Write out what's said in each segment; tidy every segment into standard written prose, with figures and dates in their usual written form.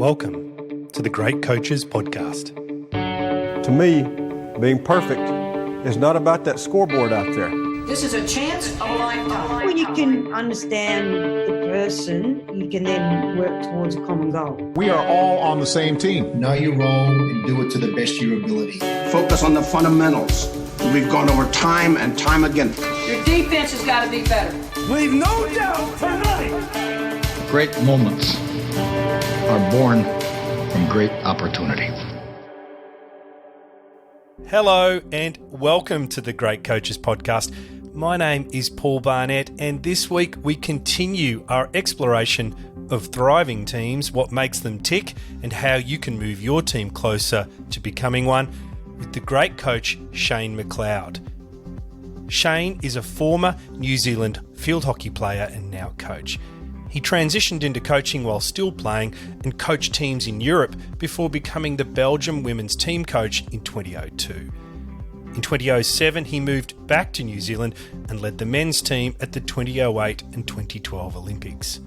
Welcome to the Great Coaches Podcast. To me, being perfect is not about that scoreboard out there. This is a chance of a lifetime. When you can understand the person, you can then work towards a common goal. We are all on the same team. Know your role and do it to the best of your ability. Focus on the fundamentals. We've gone over time and time again. Your defense has got to be better. Leave no doubt tonight. Great moments are born from great opportunity. Hello and welcome to the Great Coaches Podcast. My name is Paul Barnett, and this week we continue our exploration of thriving teams, what makes them tick, and how you can move your team closer to becoming one with the great coach Shane Mcleod. Shane is a former New Zealand field hockey player and now coach. He transitioned into coaching while still playing and coached teams in Europe before becoming the Belgium Women's team coach in 2002. In 2007, he moved back to New Zealand and led the men's team at the 2008 and 2012 Olympics.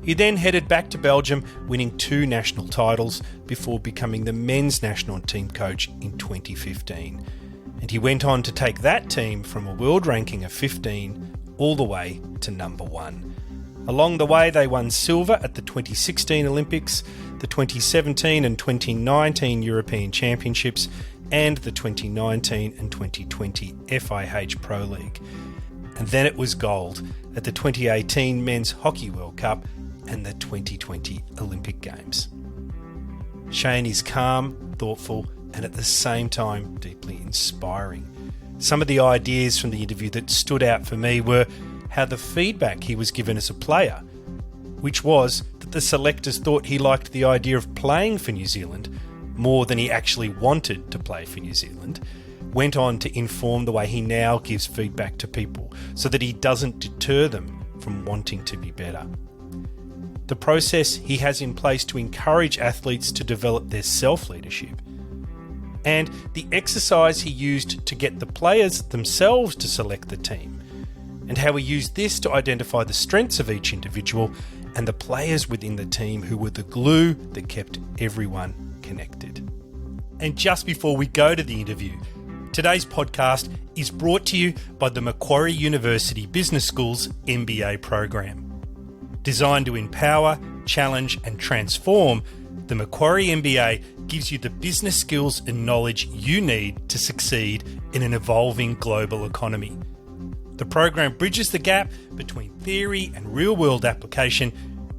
He then headed back to Belgium, winning 2 national titles before becoming the men's national team coach in 2015. And he went on to take that team from a world ranking of 15 all the way to number 1. Along the way, they won silver at the 2016 Olympics, the 2017 and 2019 European Championships, and the 2019 and 2020 FIH Pro League. And then it was gold at the 2018 Men's Hockey World Cup and the 2020 Olympic Games. Shane is calm, thoughtful, and at the same time deeply inspiring. Some of the ideas from the interview that stood out for me were how the feedback he was given as a player, which was that the selectors thought he liked the idea of playing for New Zealand more than he actually wanted to play for New Zealand, went on to inform the way he now gives feedback to people so that he doesn't deter them from wanting to be better. The process he has in place to encourage athletes to develop their self-leadership, and the exercise he used to get the players themselves to select the team, and how he used this to identify the strengths of each individual and the players within the team who were the glue that kept everyone connected. And just before we go to the interview, today's podcast is brought to you by the Macquarie University Business School's MBA program. Designed to empower, challenge and transform, the Macquarie MBA gives you the business skills and knowledge you need to succeed in an evolving global economy. The program bridges the gap between theory and real-world application,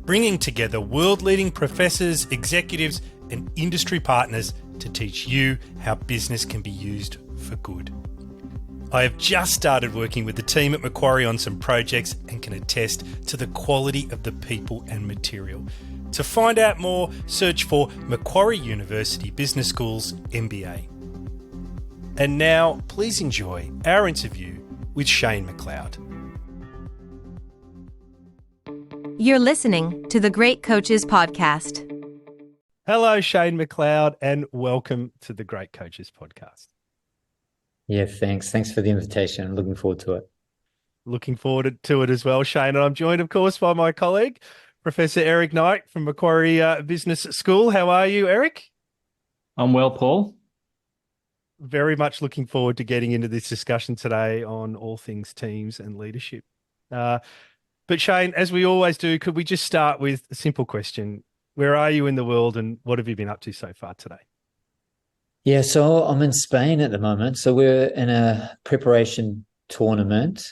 bringing together world-leading professors, executives, and industry partners to teach you how business can be used for good. I have just started working with the team at Macquarie on some projects and can attest to the quality of the people and material. To find out more, search for Macquarie University Business School's MBA. And now, please enjoy our interview with Shane Mcleod. You're listening to the Great Coaches Podcast. Hello, Shane Mcleod, and welcome to the Great Coaches Podcast. Yeah, thanks. Thanks for the invitation. I'm looking forward to it. Looking forward to it as well, Shane. And I'm joined, of course, by my colleague, Professor Eric Knight from Macquarie Business School. How are you, Eric? I'm well, Paul. Very much looking forward to getting into this discussion today on all things teams and leadership. But Shane, as we always do, could we just start with a simple question? Where are you in the world and what have you been up to so far today? Yeah, so I'm in Spain at the moment. So we're in a preparation tournament,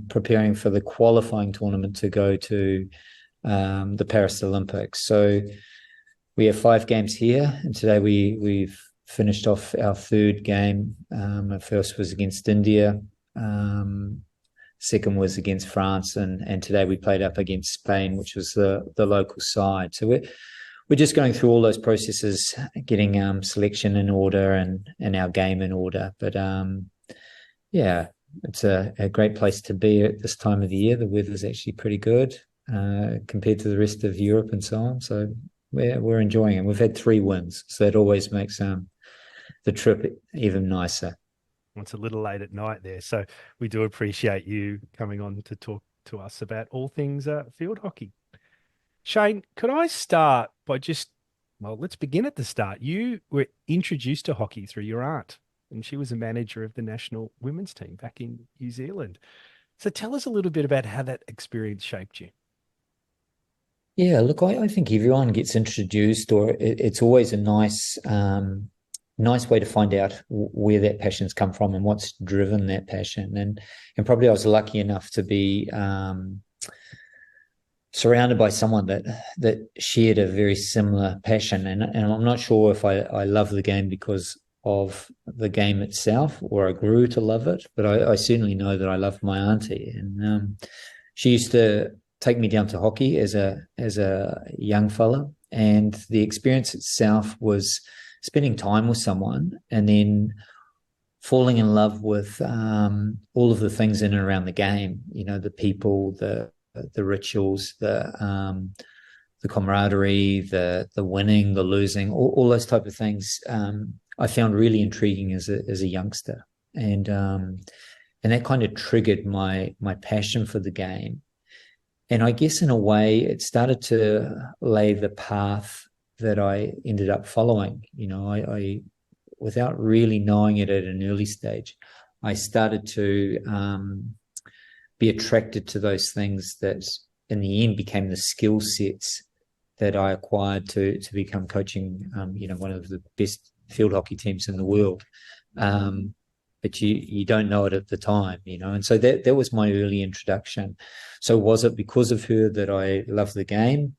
preparing for the qualifying tournament to go to the Paris Olympics. So we have 5 games here, and today we've finished off our 3rd game. Our first was against India. Second was against France, and today we played up against Spain, which was the local side. So we're just going through all those processes, getting selection in order and our game in order. But yeah, it's a great place to be at this time of the year. The weather's actually pretty good compared to the rest of Europe and so on. So we're enjoying it. We've had 3 wins, so that always makes the trip even nicer. It's a little late at night there, so we do appreciate you coming on to talk to us about all things field hockey. Shane, could I start by just Well, let's begin at the start. You were introduced to hockey through your aunt, and she was a manager of the national women's team back in New Zealand. So tell us a little bit about how that experience shaped you. Yeah, look, I think everyone gets introduced, or it's always a nice way to find out where that passion's come from and what's driven that passion. And probably I was lucky enough to be surrounded by someone that shared a very similar passion. And I'm not sure if I love the game because of the game itself or I grew to love it, but I certainly know that I love my auntie. And she used to take me down to hockey as a young fella. And the experience itself was spending time with someone and then falling in love with all of the things in and around the game, the people, the rituals, the camaraderie, the winning, the losing, all those type of things. I found really intriguing as a youngster, and that kind of triggered my passion for the game. And I guess in a way, it started to lay the path that I ended up following. I without really knowing it at an early stage, I started to be attracted to those things that in the end became the skill sets that I acquired to become coaching, one of the best field hockey teams in the world. But you don't know it at the time, and so that was my early introduction. So was it because of her that I loved the game?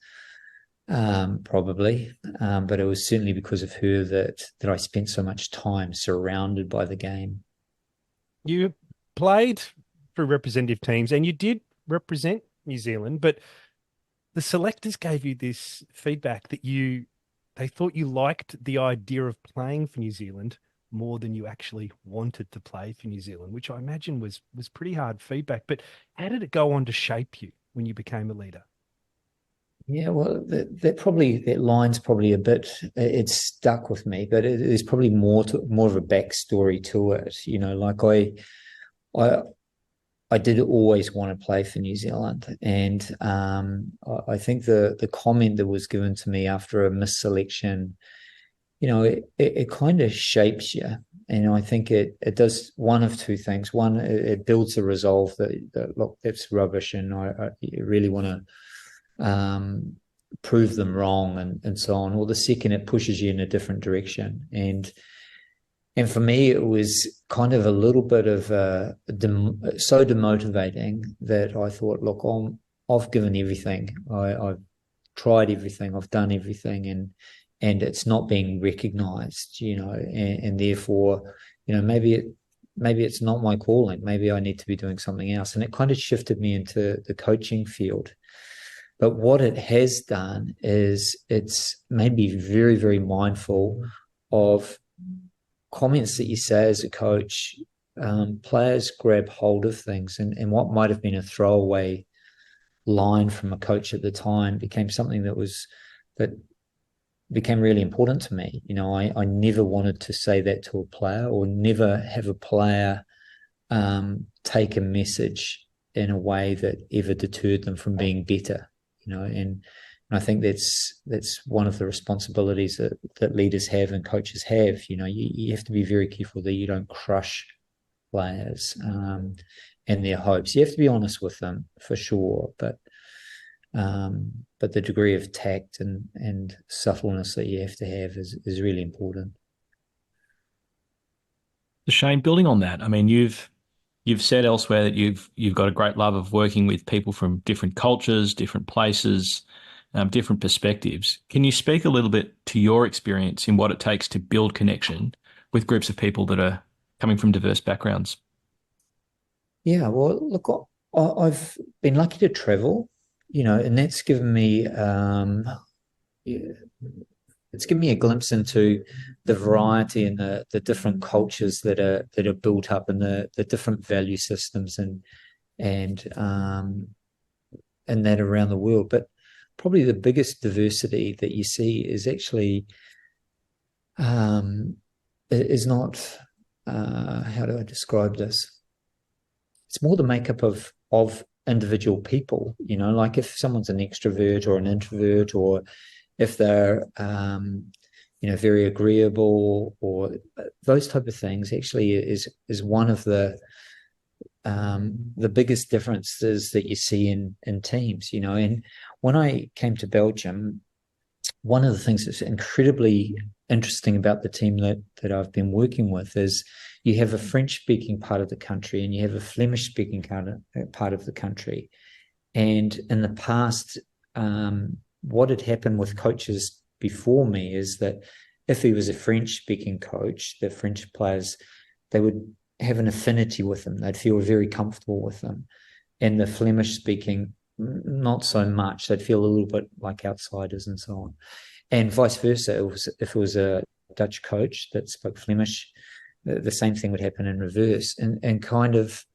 Probably, but it was certainly because of her that I spent so much time surrounded by the game. You played for representative teams and you did represent New Zealand, but the selectors gave you this feedback that they thought you liked the idea of playing for New Zealand more than you actually wanted to play for New Zealand, which I imagine was pretty hard feedback. But how did it go on to shape you when you became a leader? Yeah, well, that line's probably a bit. It stuck with me, but there's probably more of a backstory to it. Like I did always want to play for New Zealand, and I think the comment that was given to me after a misselection, it kind of shapes you, and I think it does one of two things. One, it builds a resolve that look, that's rubbish, and I really want to prove them wrong, and so on. Or the second, it pushes you in a different direction, and for me, it was kind of a little bit of so demotivating that I thought, look, I've given everything. I've tried everything. I've done everything, and it's not being recognised, and therefore, maybe it's not my calling. Maybe I need to be doing something else. And it kind of shifted me into the coaching field. But what it has done is it's made me very, very mindful of comments that you say as a coach. Players grab hold of things, and what might have been a throwaway line from a coach at the time became something that became really important to me. I never wanted to say that to a player, or never have a player take a message in a way that ever deterred them from being better. And I think that's one of the responsibilities that leaders have and coaches have. You have to be very careful that you don't crush players and their hopes. You have to be honest with them for sure, but the degree of tact and subtleness that you have to have is really important. Shane, building on that, I mean, you've said elsewhere that you've got a great love of working with people from different cultures, different places, different perspectives. Can you speak a little bit to your experience in what it takes to build connection with groups of people that are coming from diverse backgrounds? Yeah, well, look, I've been lucky to travel, and that's given me it's given me a glimpse into the variety and the different cultures that are built up, and the different value systems and that around the world. But probably the biggest diversity that you see is actually is not how do I describe this? It's more the makeup of individual people. Like if someone's an extrovert or an introvert, or if they're very agreeable, or those type of things actually is one of the biggest differences that you see in teams. And when I came to Belgium, one of the things that's incredibly interesting about the team that I've been working with is you have a French-speaking part of the country and you have a Flemish-speaking part of the country. And in the past, what had happened with coaches before me is that if he was a French-speaking coach, the French players, they would have an affinity with them. They'd feel very comfortable with them. And the Flemish-speaking, not so much. They'd feel a little bit like outsiders and so on. And vice versa. If it was a Dutch coach that spoke Flemish, the same thing would happen in reverse. And kind of,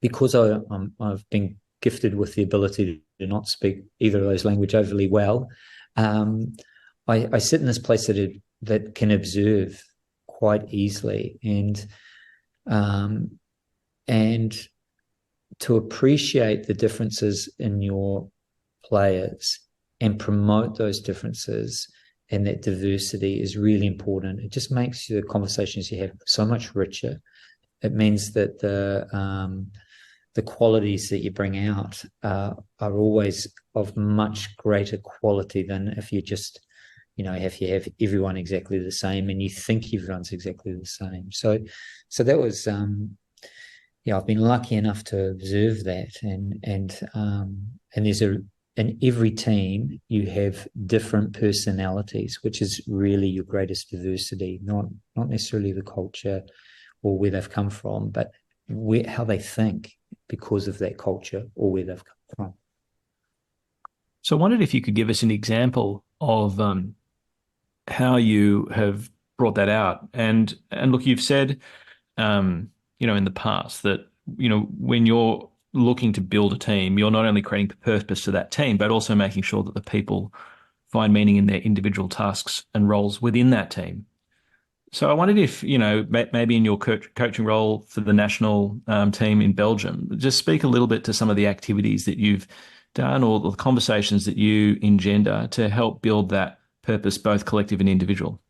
because I've been gifted with the ability to not speak either of those languages overly well, I sit in this place that can observe quite easily and to appreciate the differences in your players and promote those differences and that diversity is really important. It just makes the conversations you have so much richer. It means that the qualities that you bring out are always of much greater quality than if you just, if you have everyone exactly the same and you think everyone's exactly the same. So that was, I've been lucky enough to observe that, and there's in every team you have different personalities, which is really your greatest diversity, not necessarily the culture or where they've come from, but how they think because of that culture or where they've come from. So I wondered if you could give us an example of how you have brought that out. And look, you've said, in the past that, when you're looking to build a team, you're not only creating purpose to that team, but also making sure that the people find meaning in their individual tasks and roles within that team. So I wondered if, maybe in your coaching role for the national team in Belgium, just speak a little bit to some of the activities that you've done or the conversations that you engender to help build that purpose, both collective and individual.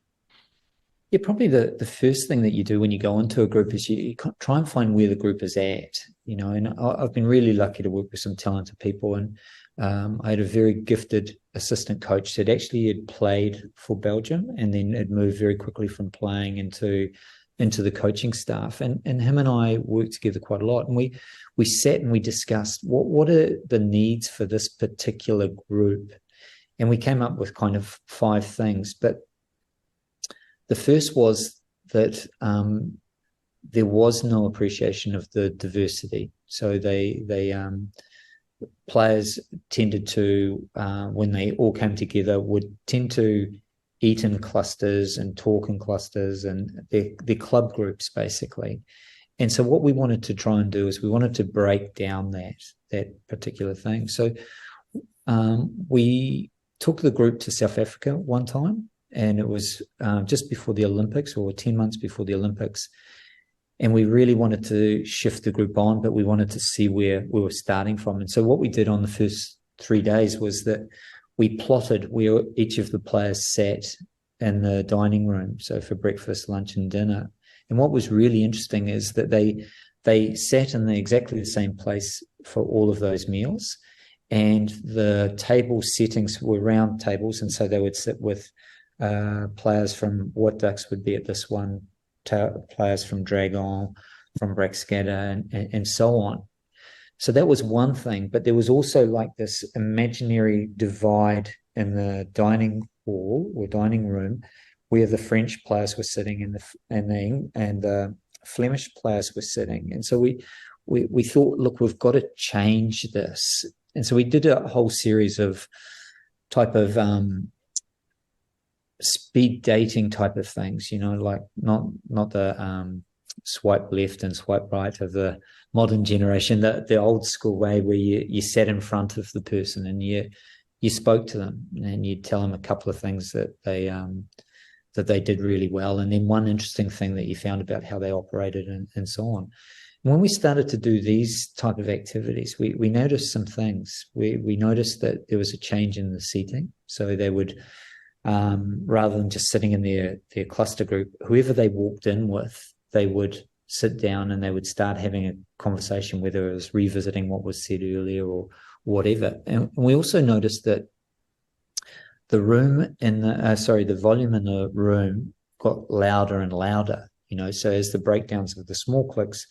Yeah, probably the first thing that you do when you go into a group is you try and find where the group is at, and I've been really lucky to work with some talented people, and I had a very gifted assistant coach that actually had played for Belgium and then had moved very quickly from playing into the coaching staff, and him and I worked together quite a lot, and we sat and we discussed what are the needs for this particular group, and we came up with kind of 5 things. But the first was that there was no appreciation of the diversity. So players tended to, when they all came together, would tend to eat in clusters and talk in clusters, and their club groups basically. And so what we wanted to try and do is we wanted to break down that particular thing. So we took the group to South Africa one time, and it was just before the Olympics, or 10 months before the Olympics. And we really wanted to shift the group on, but we wanted to see where we were starting from. And so what we did on the first 3 days was that we plotted where each of the players sat in the dining room, so for breakfast, lunch, and dinner. And what was really interesting is that they sat in exactly the same place for all of those meals. And the table settings were round tables, and so they would sit with players from What Ducks would be at this one, players from Dragon, from Braxcata, and so on. So that was one thing, but there was also like this imaginary divide in the dining hall or dining room where the French players were sitting and the Flemish players were sitting. And so we thought, look, we've got to change this. And so we did a whole series of type of speed dating type of things, like not the swipe left and swipe right of the modern generation, the old school way where you sat in front of the person and you spoke to them and you'd tell them a couple of things that they did really well, and then one interesting thing that you found about how they operated and so on. When we started to do these type of activities, we noticed some things. We noticed that there was a change in the seating. So they would, rather than just sitting in their cluster group, whoever they walked in with, they would sit down and they would start having a conversation, whether it was revisiting what was said earlier or whatever. And we also noticed that the volume in the room got louder and louder. So as the breakdowns of the small cliques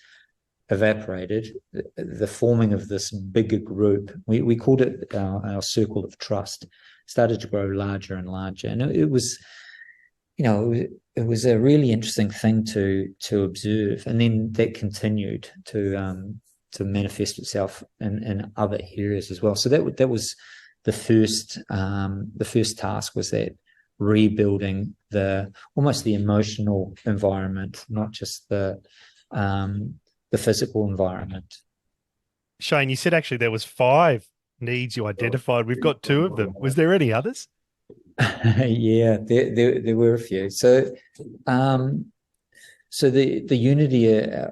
evaporated, the forming of this bigger group, we called it our circle of trust, started to grow larger and larger. And it was, it was a really interesting thing to observe. And then that continued to manifest itself in other areas as well. So that was the first task, was that rebuilding almost the emotional environment, not just the physical environment. Shane, you said actually there was 5 needs you identified. We've got 2 of them. Was there any others? Yeah, there were a few. So the unity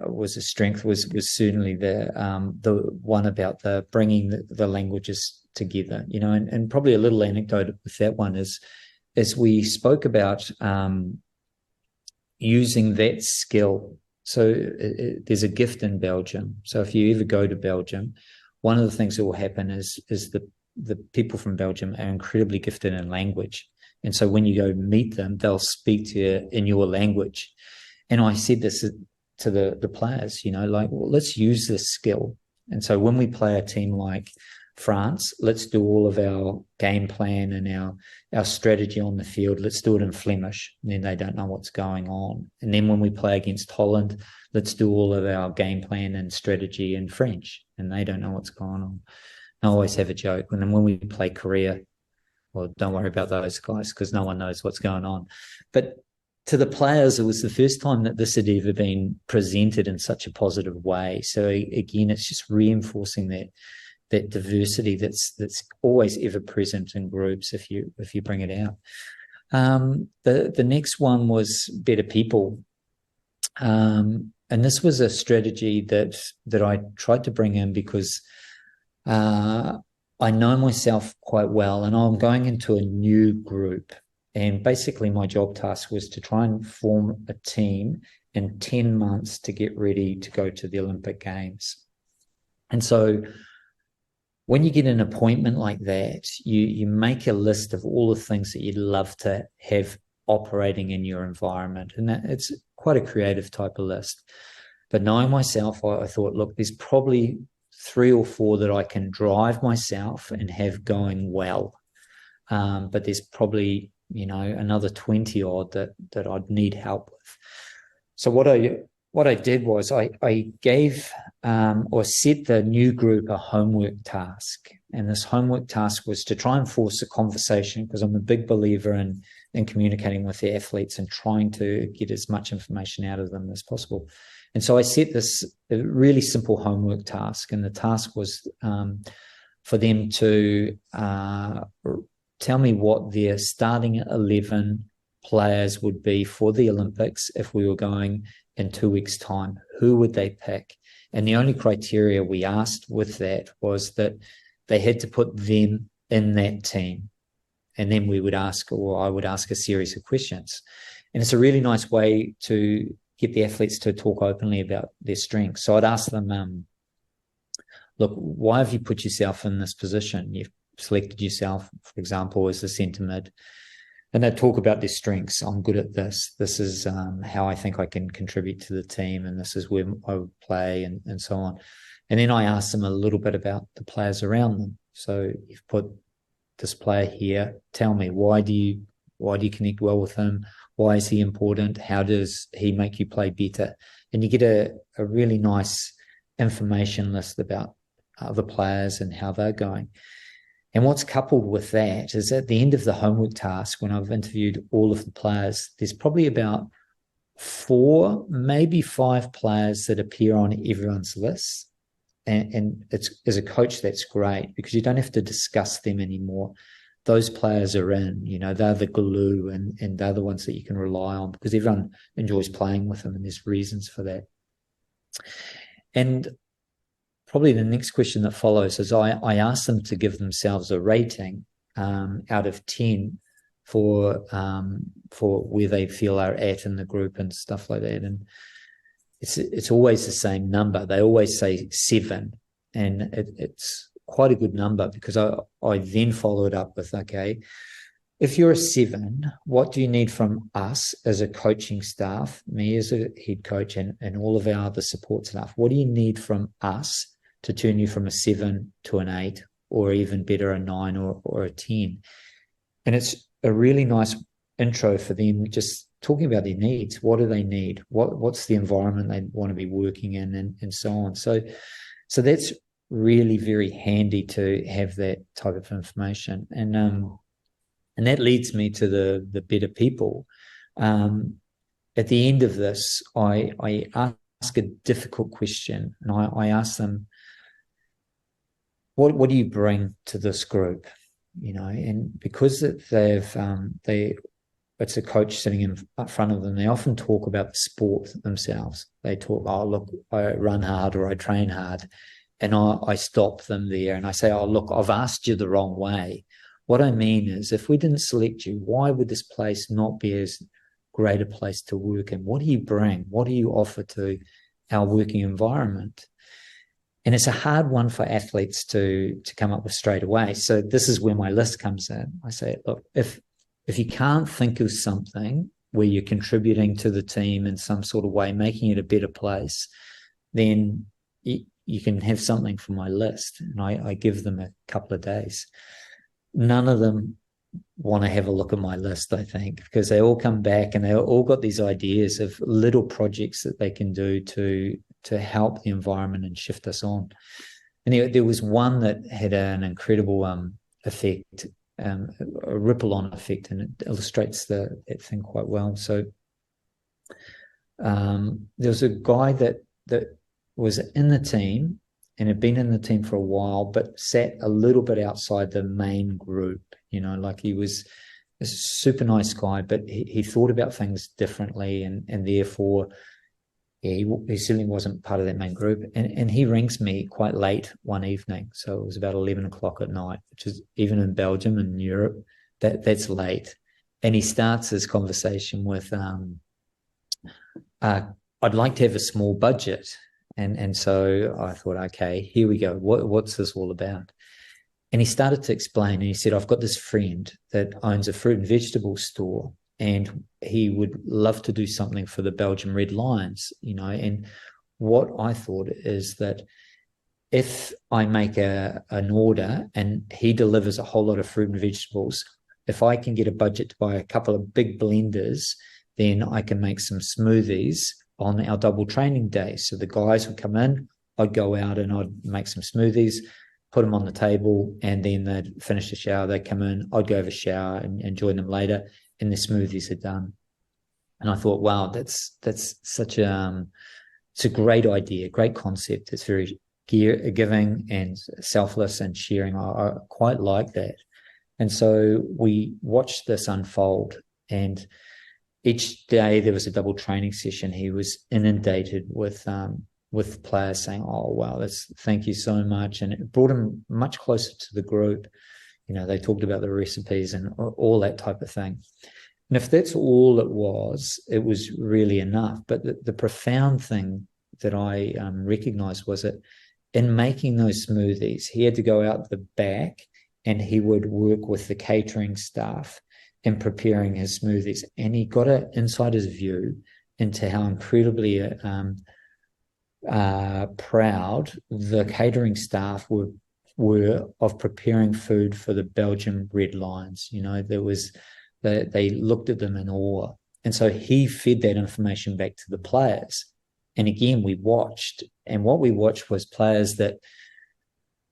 was a strength. Was certainly the one about the bringing the languages together. And probably a little anecdote with that one is, as we spoke about using that skill. So there's a gift in Belgium. So if you ever go to Belgium, one of the things that will happen is the people from Belgium are incredibly gifted in language. And so when you go meet them, they'll speak to you in your language. And I said this to the players, well, let's use this skill. And so when we play a team like France, let's do all of our game plan and our strategy on the field. Let's do it in Flemish, and then they don't know what's going on. And then when we play against Holland, let's do all of our game plan and strategy in French, and they don't know what's going on. I always have a joke. And then when we play Korea, well, don't worry about those guys because no one knows what's going on. But to the players, it was the first time that this had ever been presented in such a positive way. So again, it's just reinforcing that diversity that's always ever present in groups if you bring it out. The next one was better people. And this was a strategy that I tried to bring in because I know myself quite well, and I'm going into a new group. And basically my job task was to try and form a team in 10 months to get ready to go to the Olympic Games. And so when you get an appointment like that, you make a list of all the things that you'd love to have operating in your environment. And it's quite a creative type of list. But knowing myself, I thought, look, there's probably 3 or 4 that I can drive myself and have going well. But there's probably, another 20 odd that I'd need help with. So what I did was I gave or set the new group a homework task. And this homework task was to try and force a conversation, because I'm a big believer in communicating with the athletes and trying to get as much information out of them as possible. And so I set this really simple homework task. And the task was for them to tell me what their starting 11 players would be for the Olympics if we were going in 2 weeks' time. Who would they pick? And the only criteria we asked with that was that they had to put them in that team. And then we would ask, or I would ask, a series of questions. And it's a really nice way to get the athletes to talk openly about their strengths. So I'd ask them, look, why have you put yourself in this position? You've selected yourself, for example, as the centre mid. And they'd talk about their strengths. I'm good at this. This is how I think I can contribute to the team, and this is where I would play, and so on. And then I asked them a little bit about the players around them. So you've put this player here. Tell me, why do you connect well with him? Why is he important? How does he make you play better? And you get a really nice information list about other players and how they're going. And what's coupled with that is at the end of the homework task, when I've interviewed all of the players, there's probably about 4, maybe 5 players that appear on everyone's list. And it's, as a coach, that's great because you don't have to discuss them anymore. Those players are in, they're the glue, and they're the ones that you can rely on because everyone enjoys playing with them, and there's reasons for that. And probably the next question that follows is I asked them to give themselves a rating out of 10 for where they feel are at in the group and stuff like that. And it's always the same number. They always say 7, and it's quite a good number, because I then followed up with, okay, if you're a 7, what do you need from us as a coaching staff, me as a head coach, and all of our other support staff? What do you need from us to turn you from a 7 to an 8, or even better, a 9 or a 10? And it's a really nice intro for them, just talking about their needs. What do they need? What's the environment they want to be working in, and so on. So that's really very handy to have that type of information. And that leads me to the better people. At the end of this, I ask a difficult question, and I ask them, what do you bring to this group? And because it's a coach sitting in front of them, they often talk about the sport themselves. They talk, oh, look, I run hard or I train hard. And I stop them there and I say, oh, look, I've asked you the wrong way. What I mean is, if we didn't select you, why would this place not be as great a place to work in? What do you bring? What do you offer to our working environment? And it's a hard one for athletes to come up with straight away. So this is where my list comes in. I say, look, if you can't think of something where you're contributing to the team in some sort of way, making it a better place, then you can have something from my list. And I give them a couple of days. None of them want to have a look at my list, I think, because they all come back and they all got these ideas of little projects that they can do to help the environment and shift us on. And there was one that had an incredible effect, a ripple-on effect, and it illustrates that thing quite well. So there was a guy that was in the team and had been in the team for a while, but sat a little bit outside the main group. Like he was a super nice guy, but he thought about things differently, and therefore he certainly wasn't part of that main group. And he rings me quite late one evening. So it was about 11 o'clock at night, which is, even in Belgium and Europe, that's late. And he starts his conversation with, I'd like to have a small budget. And so I thought, okay, here we go. What's this all about? And he started to explain, and he said, I've got this friend that owns a fruit and vegetable store, and he would love to do something for the Belgium Red Lions, And what I thought is that if I make an order and he delivers a whole lot of fruit and vegetables, if I can get a budget to buy a couple of big blenders, then I can make some smoothies on our double training day. So the guys would come in, I'd go out and I'd make some smoothies, put them on the table, and then they'd finish the shower, they'd come in, I'd go have a shower and join them later, and the smoothies are done. And I thought, wow, that's such it's a great idea, great concept. It's very giving and selfless and sharing. I quite like that. And so we watched this unfold, and each day there was a double training session. He was inundated with players saying, oh, wow, thank you so much. And it brought him much closer to the group. They talked about the recipes and all that type of thing. And if that's all it was really enough. But the profound thing that I recognized was that in making those smoothies, he had to go out the back and he would work with the catering staff in preparing his smoothies. And he got an insider's view into how incredibly proud the catering staff were of preparing food for the Belgium Red Lions. They looked at them in awe. And so he fed that information back to the players. And again, we watched, and what we watched was players that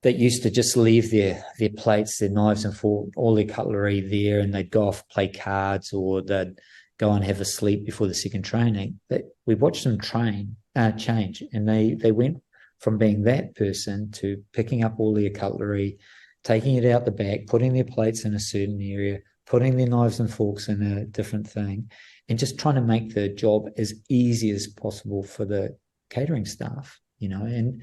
used to just leave their plates, their knives and fork, all their cutlery there, and they'd go off, play cards, or they'd go and have a sleep before the second training. We watched them change, and they went from being that person to picking up all their cutlery, taking it out the back, putting their plates in a certain area, putting their knives and forks in a different thing, and just trying to make the job as easy as possible for the catering staff. And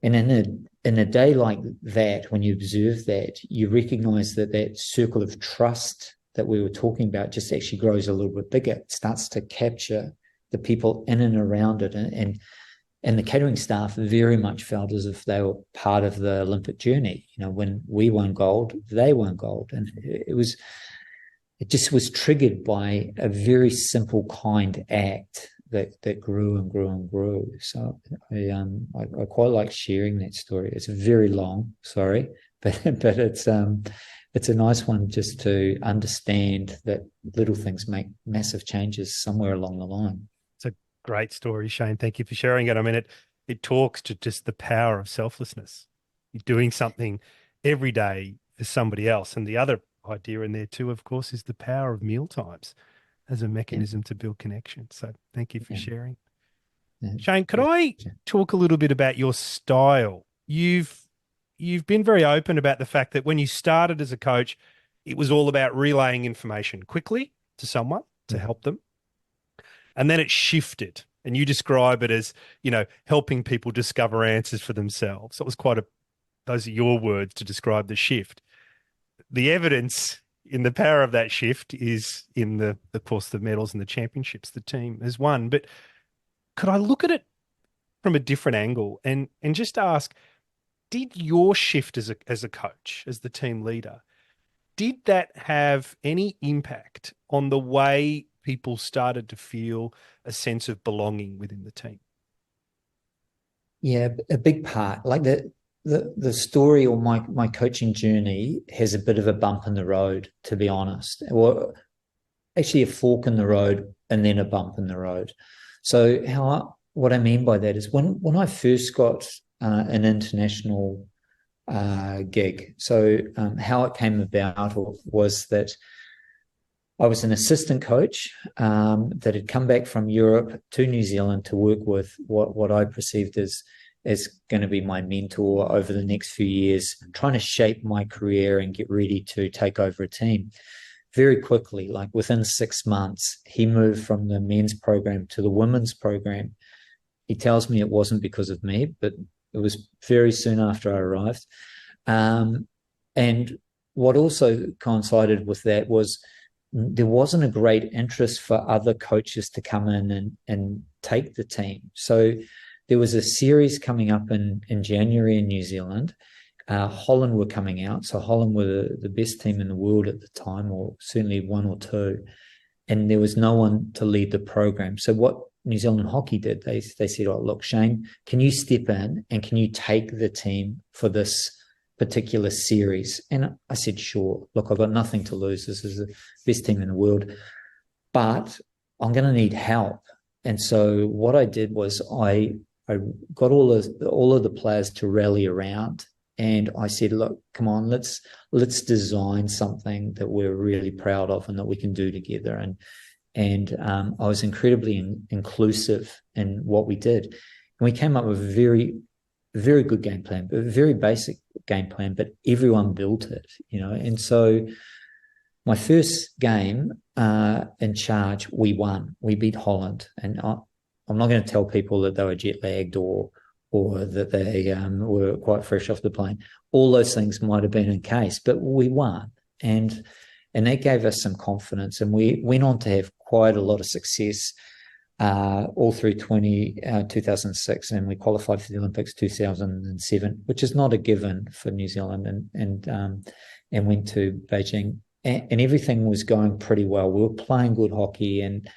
in a day like that, when you observe that, you recognize that circle of trust that we were talking about just actually grows a little bit bigger. It starts to capture the people in and around it. And the catering staff very much felt as if they were part of the Olympic journey. When we won gold, they won gold. And it just was triggered by a very simple, kind act that grew and grew and grew. So I quite like sharing that story. It's very long, sorry, but it's a nice one just to understand that little things make massive changes somewhere along the line. It's a great story, Shane. Thank you for sharing it. I mean, it talks to just the power of selflessness. You're doing something every day for somebody else. And the other idea in there too, of course, is the power of mealtimes as a mechanism to build connection. So thank you for sharing. Shane, could I talk a little bit about your style? You've been very open about the fact that when you started as a coach, it was all about relaying information quickly to someone to help them. And then it shifted, and you describe it as, helping people discover answers for themselves. That was those are your words to describe the shift. The evidence in the power of that shift is in of course, the medals and the championships the team has won. But could I look at it from a different angle and just ask, did your shift as a coach, as the team leader, did that have any impact on the way people started to feel a sense of belonging within the team? Yeah, a big part. Like the story or my coaching journey has a bit of a bump in the road, to be honest. Well, actually a fork in the road and then a bump in the road. So what I mean by that is when I first got an international gig, so how it came about was that I was an assistant coach that had come back from Europe to New Zealand to work with what I perceived as going to be my mentor over the next few years, trying to shape my career and get ready to take over a team. Very quickly, like within 6 months, he moved from the men's program to the women's program. He tells me it wasn't because of me, but it was very soon after I arrived. And what also coincided with that was there wasn't a great interest for other coaches to come in and take the team. So there was a series coming up in January in New Zealand. Holland were coming out. So Holland were the best team in the world at the time, or certainly one or two. And there was no one to lead the program. So what New Zealand Hockey did, they said, oh, look, Shane, can you step in and can you take the team for this particular series? And I said, sure. Look, I've got nothing to lose. This is the best team in the world. But I'm going to need help. And so what I did was I got all of the players to rally around, and I said, look, come on, let's design something that we're really proud of and that we can do together. And I was incredibly inclusive in what we did. And we came up with a very, very good game plan, a very basic game plan, but everyone built it, And so my first game in charge, we won. We beat Holland. And I'm not going to tell people that they were jet lagged or that they were quite fresh off the plane. All those things might have been in case, but we won. And that gave us some confidence. And we went on to have quite a lot of success all through 2006. And we qualified for the Olympics 2007, which is not a given for New Zealand, and went to Beijing. And everything was going pretty well. We were playing good hockey, and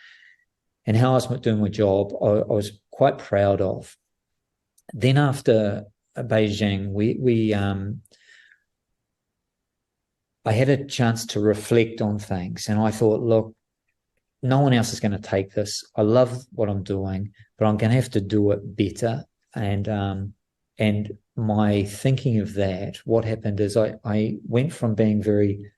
how I was doing my job, I was quite proud of. Then after Beijing, I had a chance to reflect on things, and I thought, look, no one else is going to take this. I love what I'm doing, but I'm going to have to do it better. And my thinking of that, what happened is I went from being very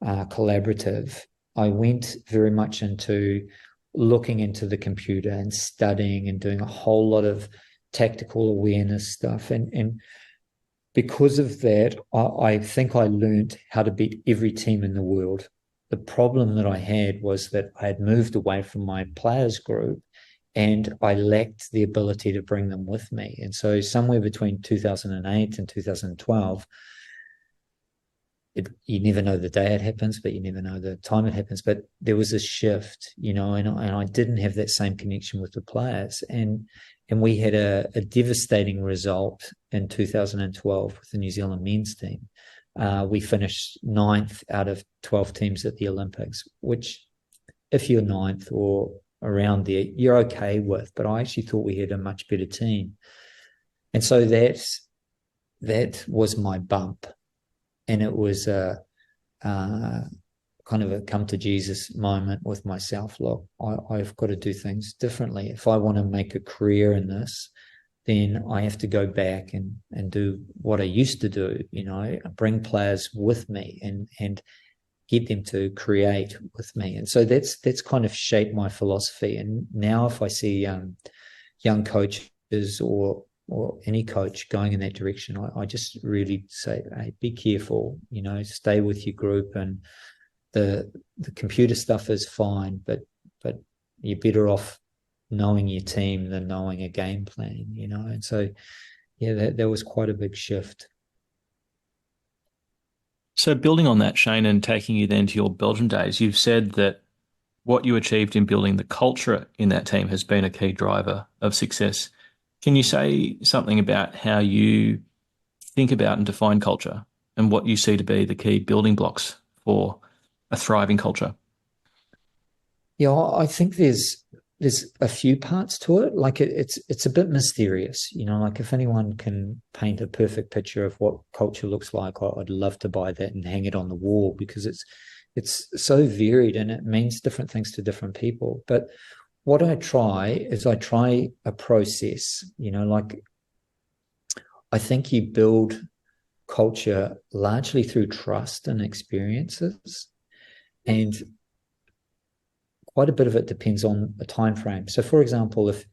collaborative. I went very much into looking into the computer and studying and doing a whole lot of tactical awareness stuff. And because of that, I think I learned how to beat every team in the world. The problem that I had was that I had moved away from my players group, and I lacked the ability to bring them with me. And so somewhere between 2008 and 2012, you never know the day it happens, but you never know the time it happens. But there was a shift, and I didn't have that same connection with the players. And we had a devastating result in 2012 with the New Zealand men's team. We finished 9th out of 12 teams at the Olympics, which if you're 9th or around there, you're okay with. But I actually thought we had a much better team. And so that was my bump. And it was a kind of a come to Jesus moment with myself. Look, I've got to do things differently. If I want to make a career in this, then I have to go back and do what I used to do, bring players with me and get them to create with me. And so that's kind of shaped my philosophy. And now if I see young coaches or any coach going in that direction, I just really say, hey, be careful, stay with your group, and the computer stuff is fine, but you're better off knowing your team than knowing a game plan, And so, yeah, that was quite a big shift. So building on that, Shane, and taking you then to your Belgium days, you've said that what you achieved in building the culture in that team has been a key driver of success. Can you say something about how you think about and define culture and what you see to be the key building blocks for a thriving culture? Yeah, I think there's a few parts to it. Like it's a bit mysterious, like if anyone can paint a perfect picture of what culture looks like, I'd love to buy that and hang it on the wall, because it's so varied and it means different things to different people. But what I try a process, like I think you build culture largely through trust and experiences, and quite a bit of it depends on a time frame. So for example, if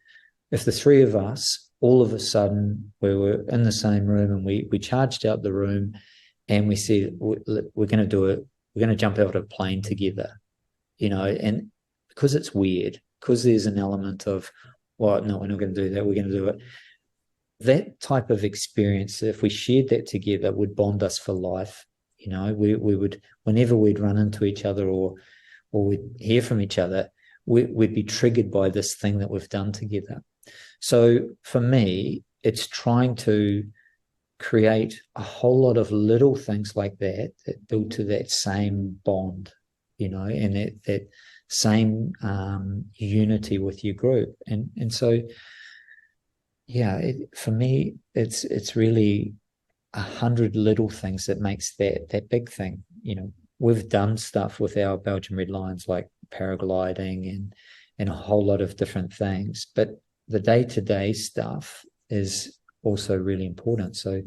the three of us, all of a sudden we were in the same room and we charged out the room and we said, we're going to jump out of a plane together, and because it's weird, because there's an element of, well, no, we're not going to do that, we're going to do it. That type of experience, if we shared that together, would bond us for life. We would, whenever we'd run into each other or we'd hear from each other, we'd be triggered by this thing that we've done together. So for me, it's trying to create a whole lot of little things like that build to that same bond, and that same unity with your group. And so, yeah, for me, it's really 100 little things that makes that big thing. We've done stuff with our Belgian Red Lions like paragliding and a whole lot of different things, but the day-to-day stuff is also really important. So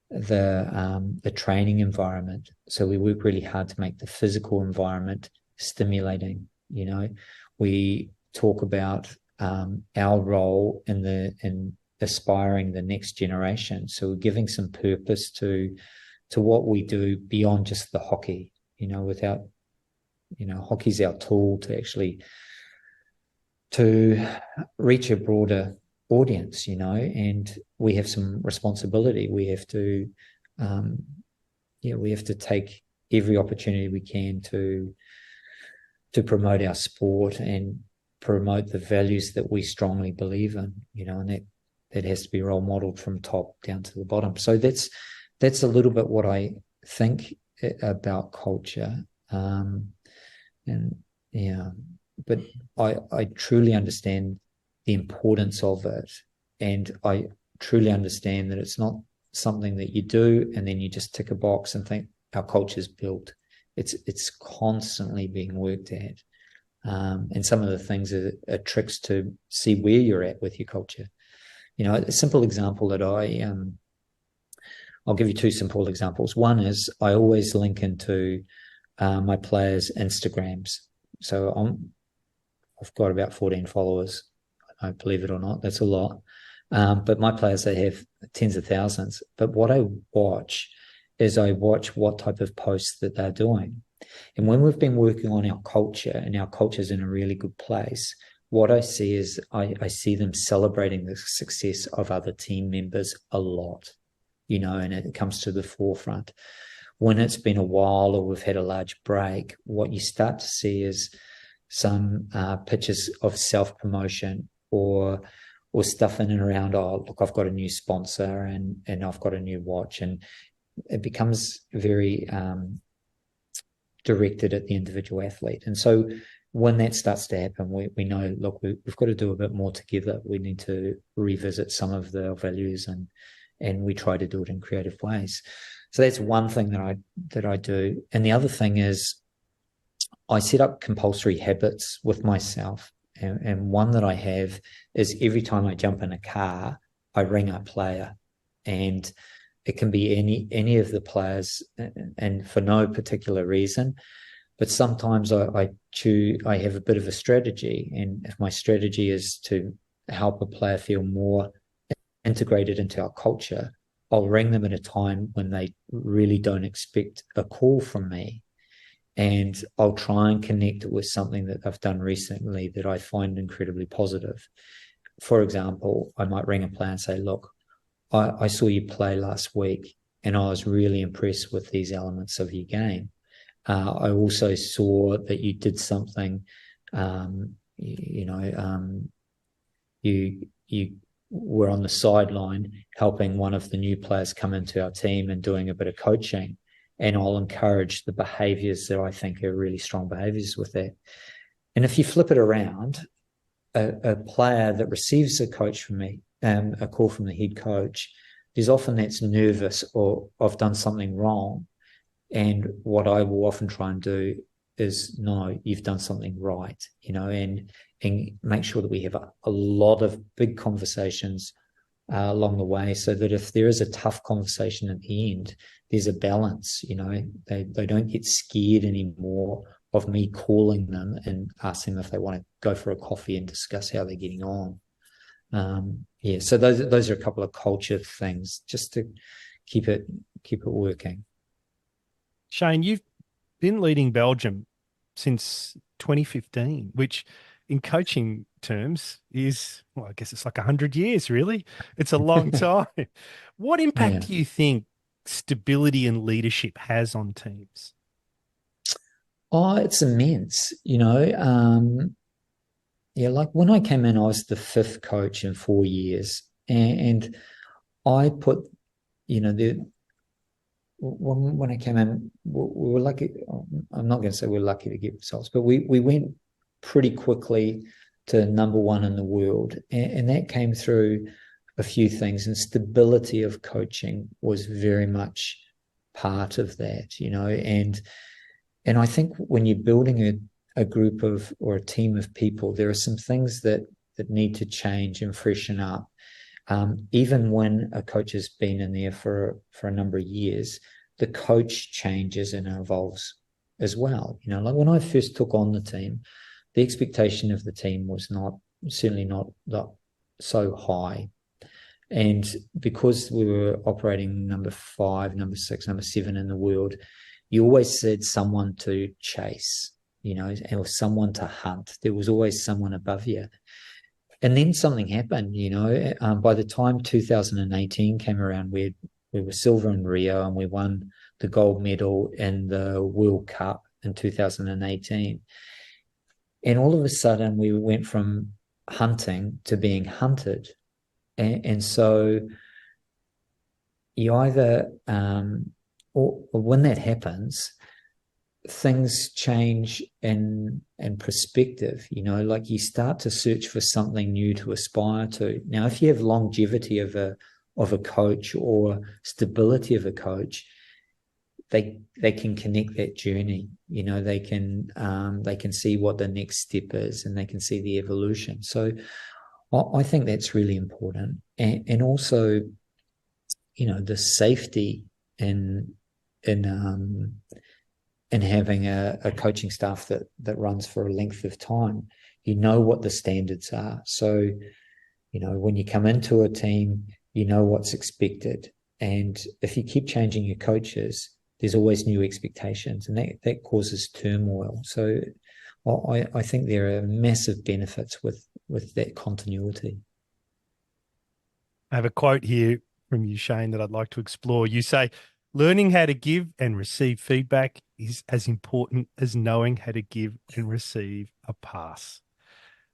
the training environment. So we work really hard to make the physical environment stimulating. We talk about our role in aspiring the next generation. So we're giving some purpose to what we do beyond just the hockey. Without hockey's our tool to actually to reach a broader audience. And we have some responsibility. We have to take every opportunity we can to promote our sport and promote the values that we strongly believe in, and that has to be role modeled from top down to the bottom. So that's a little bit what I think about culture. But I truly understand the importance of it. And I truly understand that it's not something that you do and then you just tick a box and think our culture's built. It's constantly being worked at. And some of the things are tricks to see where you're at with your culture. A simple example that I'll give you two simple examples. One is I always link into my players' Instagrams. So I've got about 14 followers. I don't believe it or not, that's a lot. But my players, they have tens of thousands. But what I watch is what type of posts that they're doing. And when we've been working on our culture and our culture's in a really good place, what I see is I see them celebrating the success of other team members a lot, and it comes to the forefront. When it's been a while or we've had a large break, what you start to see is some pictures of self-promotion or stuff in and around, oh, look, I've got a new sponsor and I've got a new watch. And it becomes very directed at the individual athlete. And so when that starts to happen, we know, look, we've got to do a bit more together. We need to revisit some of the values, and we try to do it in creative ways. So that's one thing that I do. And the other thing is I set up compulsory habits with myself. And one that I have is every time I jump in a car, I ring a player. And it can be any of the players, and for no particular reason. But sometimes I have a bit of a strategy. And if my strategy is to help a player feel more integrated into our culture, I'll ring them at a time when they really don't expect a call from me. And I'll try and connect it with something that I've done recently that I find incredibly positive. For example, I might ring a player and say, look, I saw you play last week and I was really impressed with these elements of your game. I also saw that you did something, you were on the sideline helping one of the new players come into our team and doing a bit of coaching. And I'll encourage the behaviors that I think are really strong behaviors with that. And if you flip it around, a player that receives a coach from me, a call from the head coach, there's often that's nervous or I've done something wrong. And what I will often try and do is, no, you've done something right, and make sure that we have a lot of big conversations along the way, so that if there is a tough conversation at the end, there's a balance. They don't get scared anymore of me calling them and asking them if they want to go for a coffee and discuss how they're getting on. So those are a couple of culture things just to keep it working. Shane, you've been leading Belgium since 2015, which in coaching terms is, well, I guess it's like 100 years, really. It's a long time. What impact do you think stability and leadership has on teams? Oh, it's immense. Like when I came in, I was the 5th coach in 4 years. And I put, when I came in, we were lucky. I'm not going to say we're lucky to get results, but we went pretty quickly to number 1 in the world. And that came through a few things. And stability of coaching was very much part of that, And I think when you're building a group of or a team of people, there are some things that need to change and freshen up. Even when a coach has been in there for a number of years, the coach changes and evolves as well. Like when I first took on the team, the expectation of the team was certainly not so high. And because we were operating number 5, number 6, number 7 in the world, you always said someone to chase, or someone to hunt. There was always someone above you. And then something happened, by the time 2018 came around, we were silver in Rio and we won the gold medal in the World Cup in 2018. And all of a sudden we went from hunting to being hunted. And so you either, or when that happens, things change in perspective, like you start to search for something new to aspire to. Now, if you have longevity of a coach or stability of a coach, they can connect that journey. They can see what the next step is and they can see the evolution. So I think that's really important. And also, the safety in having a coaching staff that runs for a length of time. What the standards are. So, when you come into a team, what's expected. And if you keep changing your coaches, there's always new expectations, and that causes turmoil. So I think there are massive benefits with that continuity. I have a quote here from you, Shane, that I'd like to explore. You say, learning how to give and receive feedback is as important as knowing how to give and receive a pass.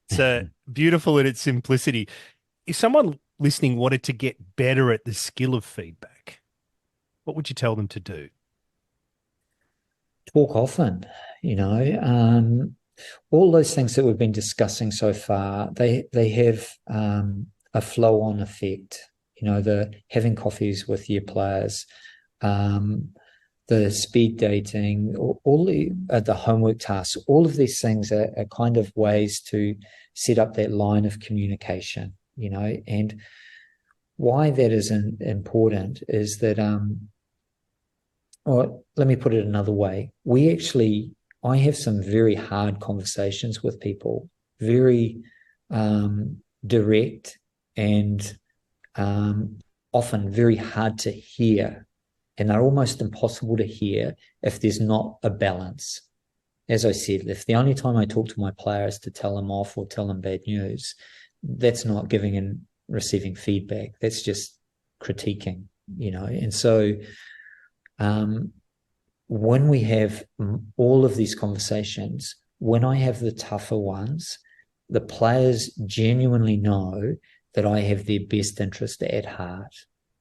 It's beautiful in its simplicity. If someone listening wanted to get better at the skill of feedback, what would you tell them to do? Talk often, all those things that we've been discussing so far, they have a flow-on effect. The having coffees with your players, the speed dating, all the homework tasks, all of these things are kind of ways to set up that line of communication, and why that is important is that, or let me put it another way. I have some very hard conversations with people, very direct and often very hard to hear. And they're almost impossible to hear if there's not a balance. As I said, if the only time I talk to my players to tell them off or tell them bad news, that's not giving and receiving feedback. That's just critiquing, And so when we have all of these conversations, when I have the tougher ones, the players genuinely know that I have their best interest at heart.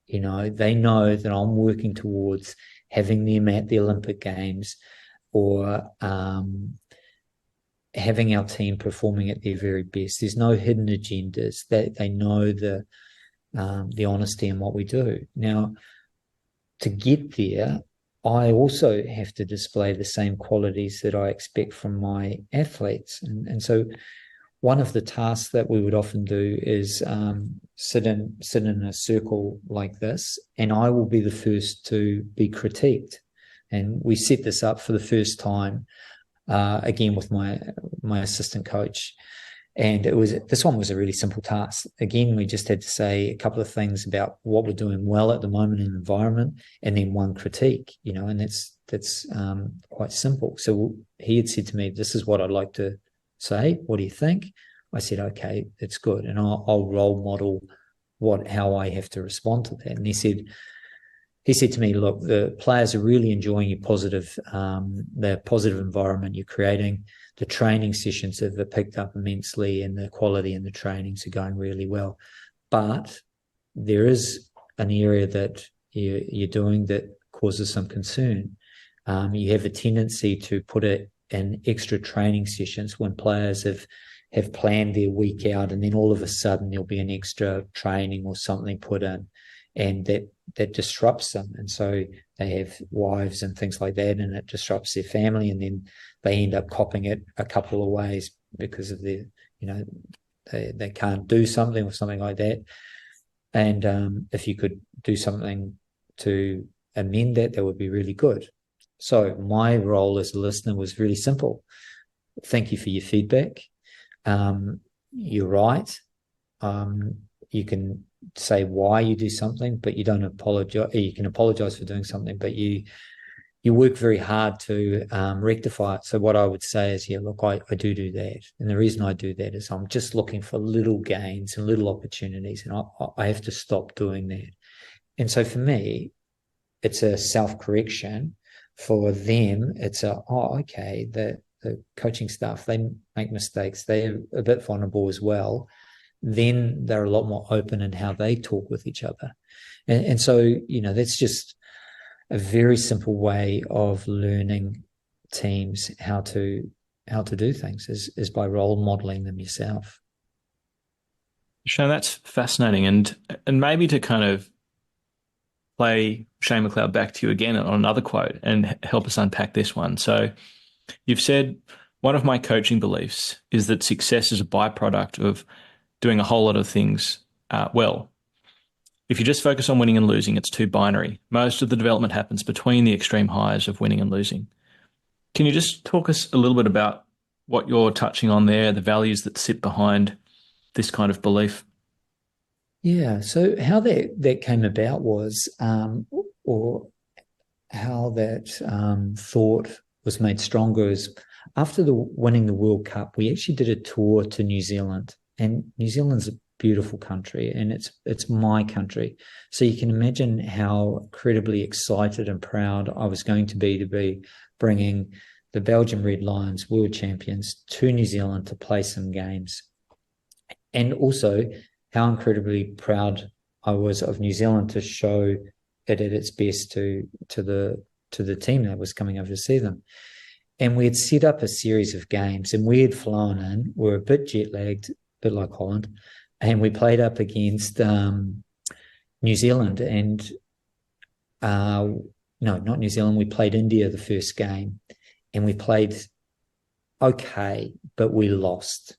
They know that I'm working towards having them at the Olympic Games or having our team performing at their very best. There's no hidden agendas. They know the honesty in what we do. Now, to get there, I also have to display the same qualities that I expect from my athletes. And so one of the tasks that we would often do is sit in a circle like this, and I will be the first to be critiqued. And we set this up for the first time, again with my assistant coach. And this one was a really simple task. Again, we just had to say a couple of things about what we're doing well at the moment in the environment, and then one critique, and that's quite simple. So he had said to me, "This is what I'd like to say. What do you think?" I said, "Okay, that's good." And I'll role model how I have to respond to that. And he said to me, "Look, the players are really enjoying the positive environment you're creating. The training sessions have picked up immensely, and the quality in the trainings are going really well. But there is an area that you're doing that causes some concern. You have a tendency to put it in extra training sessions when players have planned their week out, and then all of a sudden there'll be an extra training or something put in, and that disrupts them. And so they have wives and things like that, and it disrupts their family, and then they end up copping it a couple of ways because of their, they can't do something or something like that. And if you could do something to amend that would be really good." So my role as a listener was really simple. Thank you for your feedback. You're right. You can say why you do something, but you don't apologize. You can apologize for doing something, but you work very hard to rectify it. So what I would say is, yeah, look, I do that. And the reason I do that is I'm just looking for little gains and little opportunities, and I have to stop doing that. And so for me, it's a self-correction. For them, it's okay, the coaching staff, they make mistakes. They're a bit vulnerable as well. Then they're a lot more open in how they talk with each other. And so, that's just a very simple way of learning teams how to do things is by role modeling them yourself. Shane, that's fascinating. And maybe to kind of play Shane Mcleod back to you again on another quote and help us unpack this one. So you've said, one of my coaching beliefs is that success is a byproduct of doing a whole lot of things well. If you just focus on winning and losing, it's too binary. Most of the development happens between the extreme highs of winning and losing. Can you just talk us a little bit about what you're touching on there, the values that sit behind this kind of belief? Yeah, so how that came about was, or how that thought was made stronger is after winning the World Cup, we actually did a tour to New Zealand, and New Zealand's a beautiful country, and it's my country. So you can imagine how incredibly excited and proud I was going to be bringing the Belgium Red Lions, world champions, to New Zealand to play some games. And also how incredibly proud I was of New Zealand to show it at its best to the team that was coming over to see them. And we had set up a series of games, and we had flown in. We were a bit jet lagged, a bit like Holland, and we played up against New Zealand. And no, not New Zealand. We played India the first game, and we played okay, but we lost.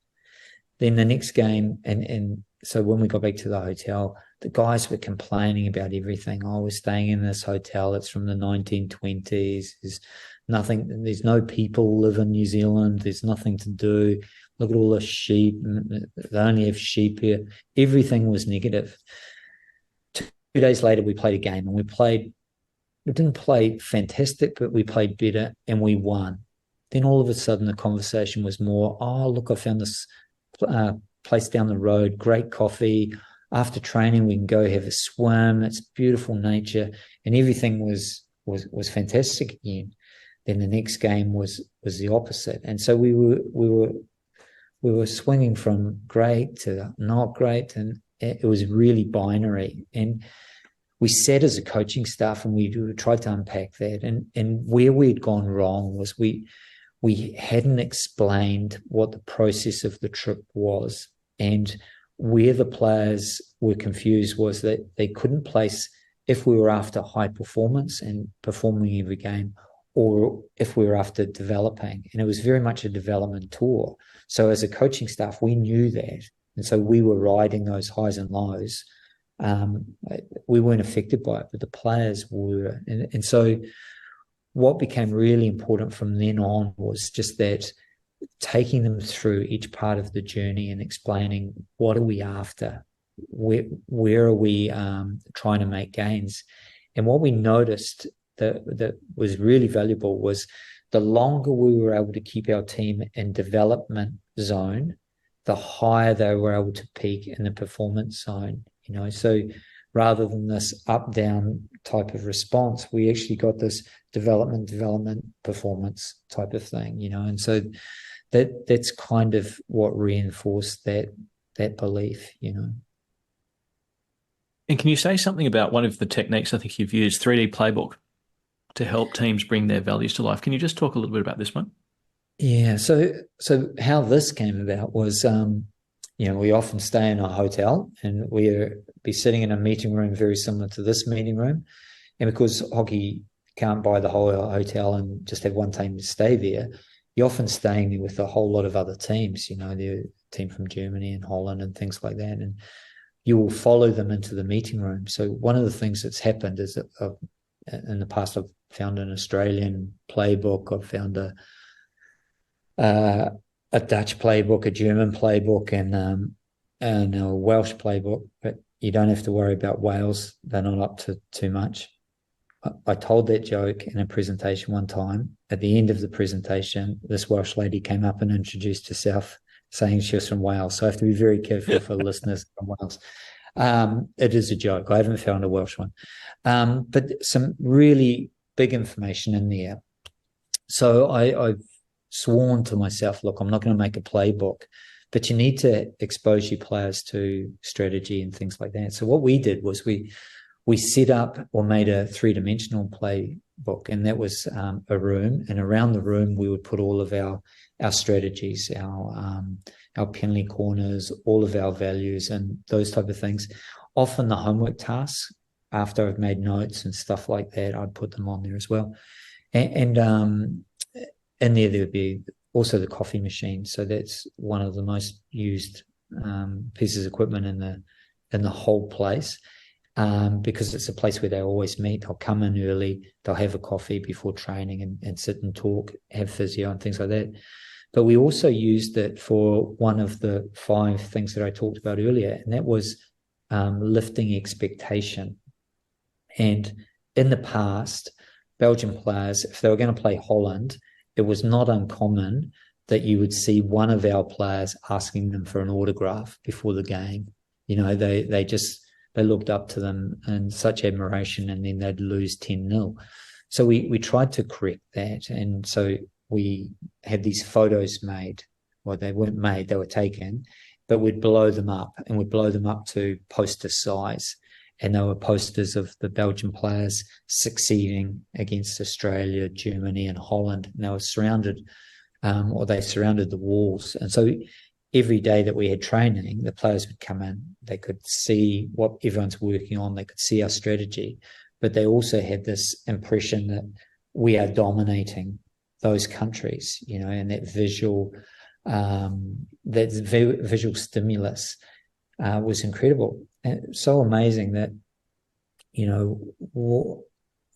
Then the next game, and so when we got back to the hotel, the guys were complaining about everything. Oh, we're staying in this hotel. It's from the 1920s. There's no people live in New Zealand. There's nothing to do. Look at all the sheep. They only have sheep here. Everything was negative. 2 days later, we played a game, and we didn't play fantastic, but we played better and we won. Then all of a sudden the conversation was more, oh, look, I found this place down the road, great coffee. After training, we can go have a swim. It's beautiful nature, and everything was fantastic again. Then the next game was the opposite, and so we were swinging from great to not great, and it was really binary. And we sat as a coaching staff and we tried to unpack that. And where we'd gone wrong was we hadn't explained what the process of the trip was, and where the players were confused was that they couldn't place if we were after high performance and performing every game, or if we were after developing. And it was very much a development tour. So as a coaching staff, we knew that. And so we were riding those highs and lows. We weren't affected by it, but the players were. And so what became really important from then on was just that, taking them through each part of the journey and explaining, what are we after? Where are we trying to make gains? And what we noticed that was really valuable was the longer we were able to keep our team in development zone, the higher they were able to peak in the performance zone. So rather than this up-down type of response, we actually got this development, performance type of thing, and so that's kind of what reinforced that belief, And can you say something about one of the techniques I think you've used, 3D Playbook, to help teams bring their values to life? Can you just talk a little bit about this one? Yeah, so how this came about was, we often stay in a hotel, and we'd be sitting in a meeting room very similar to this meeting room. And because hockey can't buy the whole hotel and just have one team to stay there, you're often staying there with a whole lot of other teams, the team from Germany and Holland and things like that. And you will follow them into the meeting room. So one of the things that's happened is that in the past, I've found an Australian playbook. I've found a Dutch playbook, a German playbook, and a Welsh playbook. But you don't have to worry about Wales. They're not up to too much. I told that joke in a presentation one time. At the end of the presentation, this Welsh lady came up and introduced herself, saying she was from Wales. So I have to be very careful for listeners from Wales. It is a joke. I haven't found a Welsh one. But some really big information in there. So I've sworn to myself, look, I'm not going to make a playbook, but you need to expose your players to strategy and things like that. So what we did was we set up or made a three-dimensional playbook, and that was a room. And around the room, we would put all of our strategies, our penalty corners, all of our values and those type of things. Often the homework tasks, after I've made notes and stuff like that, I'd put them on there as well. And in there would be also the coffee machine. So that's one of the most used pieces of equipment in the whole place. Because it's a place where they always meet. They'll come in early, they'll have a coffee before training and sit and talk, have physio and things like that. But we also used it for one of the 5 things that I talked about earlier, and that was lifting expectation. And in the past, Belgian players, if they were going to play Holland it was not uncommon that you would see one of our players asking them for an autograph before the game. They looked up to them in such admiration, and then they'd lose 10-0. So we tried to correct that. And so we had these photos made. Well, they weren't made, they were taken, but we'd blow them up, and we'd blow them up to poster size. And they were posters of the Belgian players succeeding against Australia, Germany, and Holland. And they were surrounded, they surrounded the walls. And so every day that we had training, the players would come in, they could see what everyone's working on, they could see our strategy, but they also had this impression that we are dominating those countries, and that visual stimulus was incredible. And so amazing that,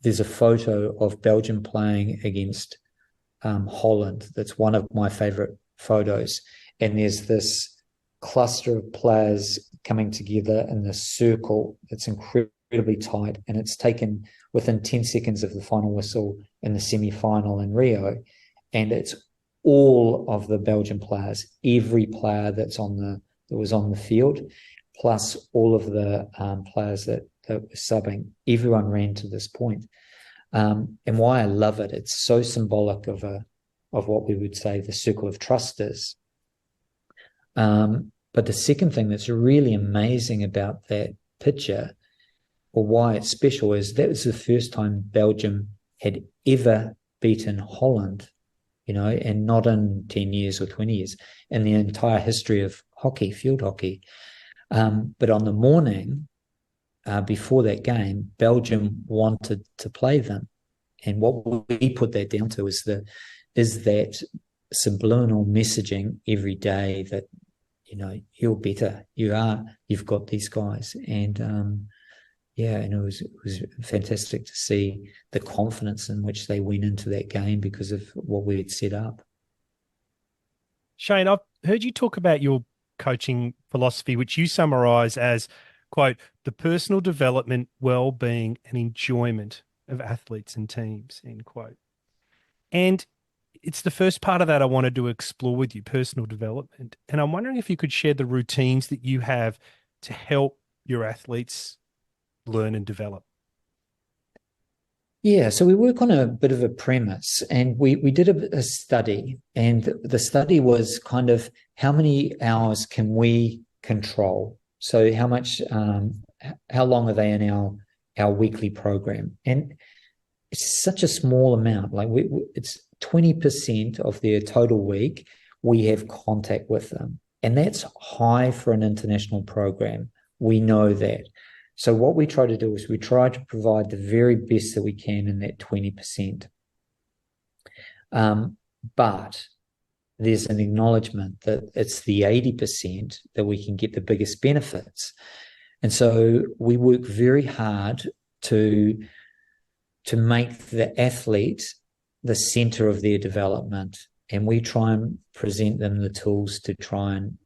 there's a photo of Belgium playing against Holland. That's one of my favorite photos. And there's this cluster of players coming together in this circle that's incredibly tight, and it's taken within 10 seconds of the final whistle in the semi-final in Rio, and it's all of the Belgian players, every player that was on the field, plus all of the players that were subbing. Everyone ran to this point. And why I love it, it's so symbolic of what we would say the circle of trust is. But the second thing that's really amazing about that picture, or why it's special, is that was the first time Belgium had ever beaten Holland, and not in 10 years or 20 years, in the entire history of hockey, field hockey. But on the morning before that game, Belgium wanted to play them. And what we put that down to is that subliminal messaging every day that, you're better, you've got these guys. And and it was fantastic to see the confidence in which they went into that game because of what we had set up. Shane, I've heard you talk about your coaching philosophy, which you summarize as, quote, the personal development, well-being and enjoyment of athletes and teams, end quote. And it's the first part of that I wanted to explore with you, personal development. And I'm wondering if you could share the routines that you have to help your athletes learn and develop. Yeah, so we work on a bit of a premise, and we did a study, and the study was kind of how many hours can we control? So how long are they in our weekly program? And it's such a small amount, it's 20% of their total week we have contact with them. And that's high for an international program. We know that. So what we try to do is we try to provide the very best that we can in that 20%. But there's an acknowledgement that it's the 80% that we can get the biggest benefits. And so we work very hard to make the athlete the center of their development. And we try and present them the tools to try and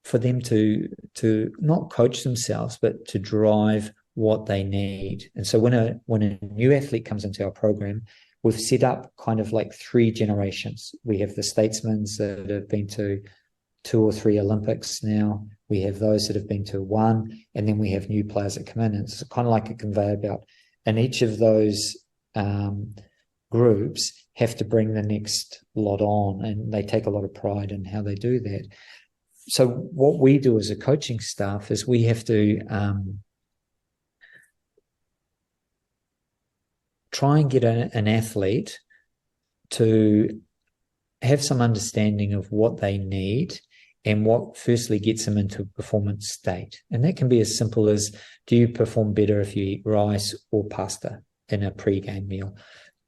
for them to not coach themselves, but to drive what they need. And so when a new athlete comes into our program, we've set up kind of like 3 generations. We have the statesmen that have been to 2 or 3 Olympics now. We have those that have been to 1, and then we have new players that come in. And it's kind of like a conveyor belt. And each of those groups have to bring the next lot on, and they take a lot of pride in how they do that. So what we do as a coaching staff is we have to try and get an athlete to have some understanding of what they need and what firstly gets them into a performance state. And that can be as simple as, do you perform better if you eat rice or pasta in a pre-game meal?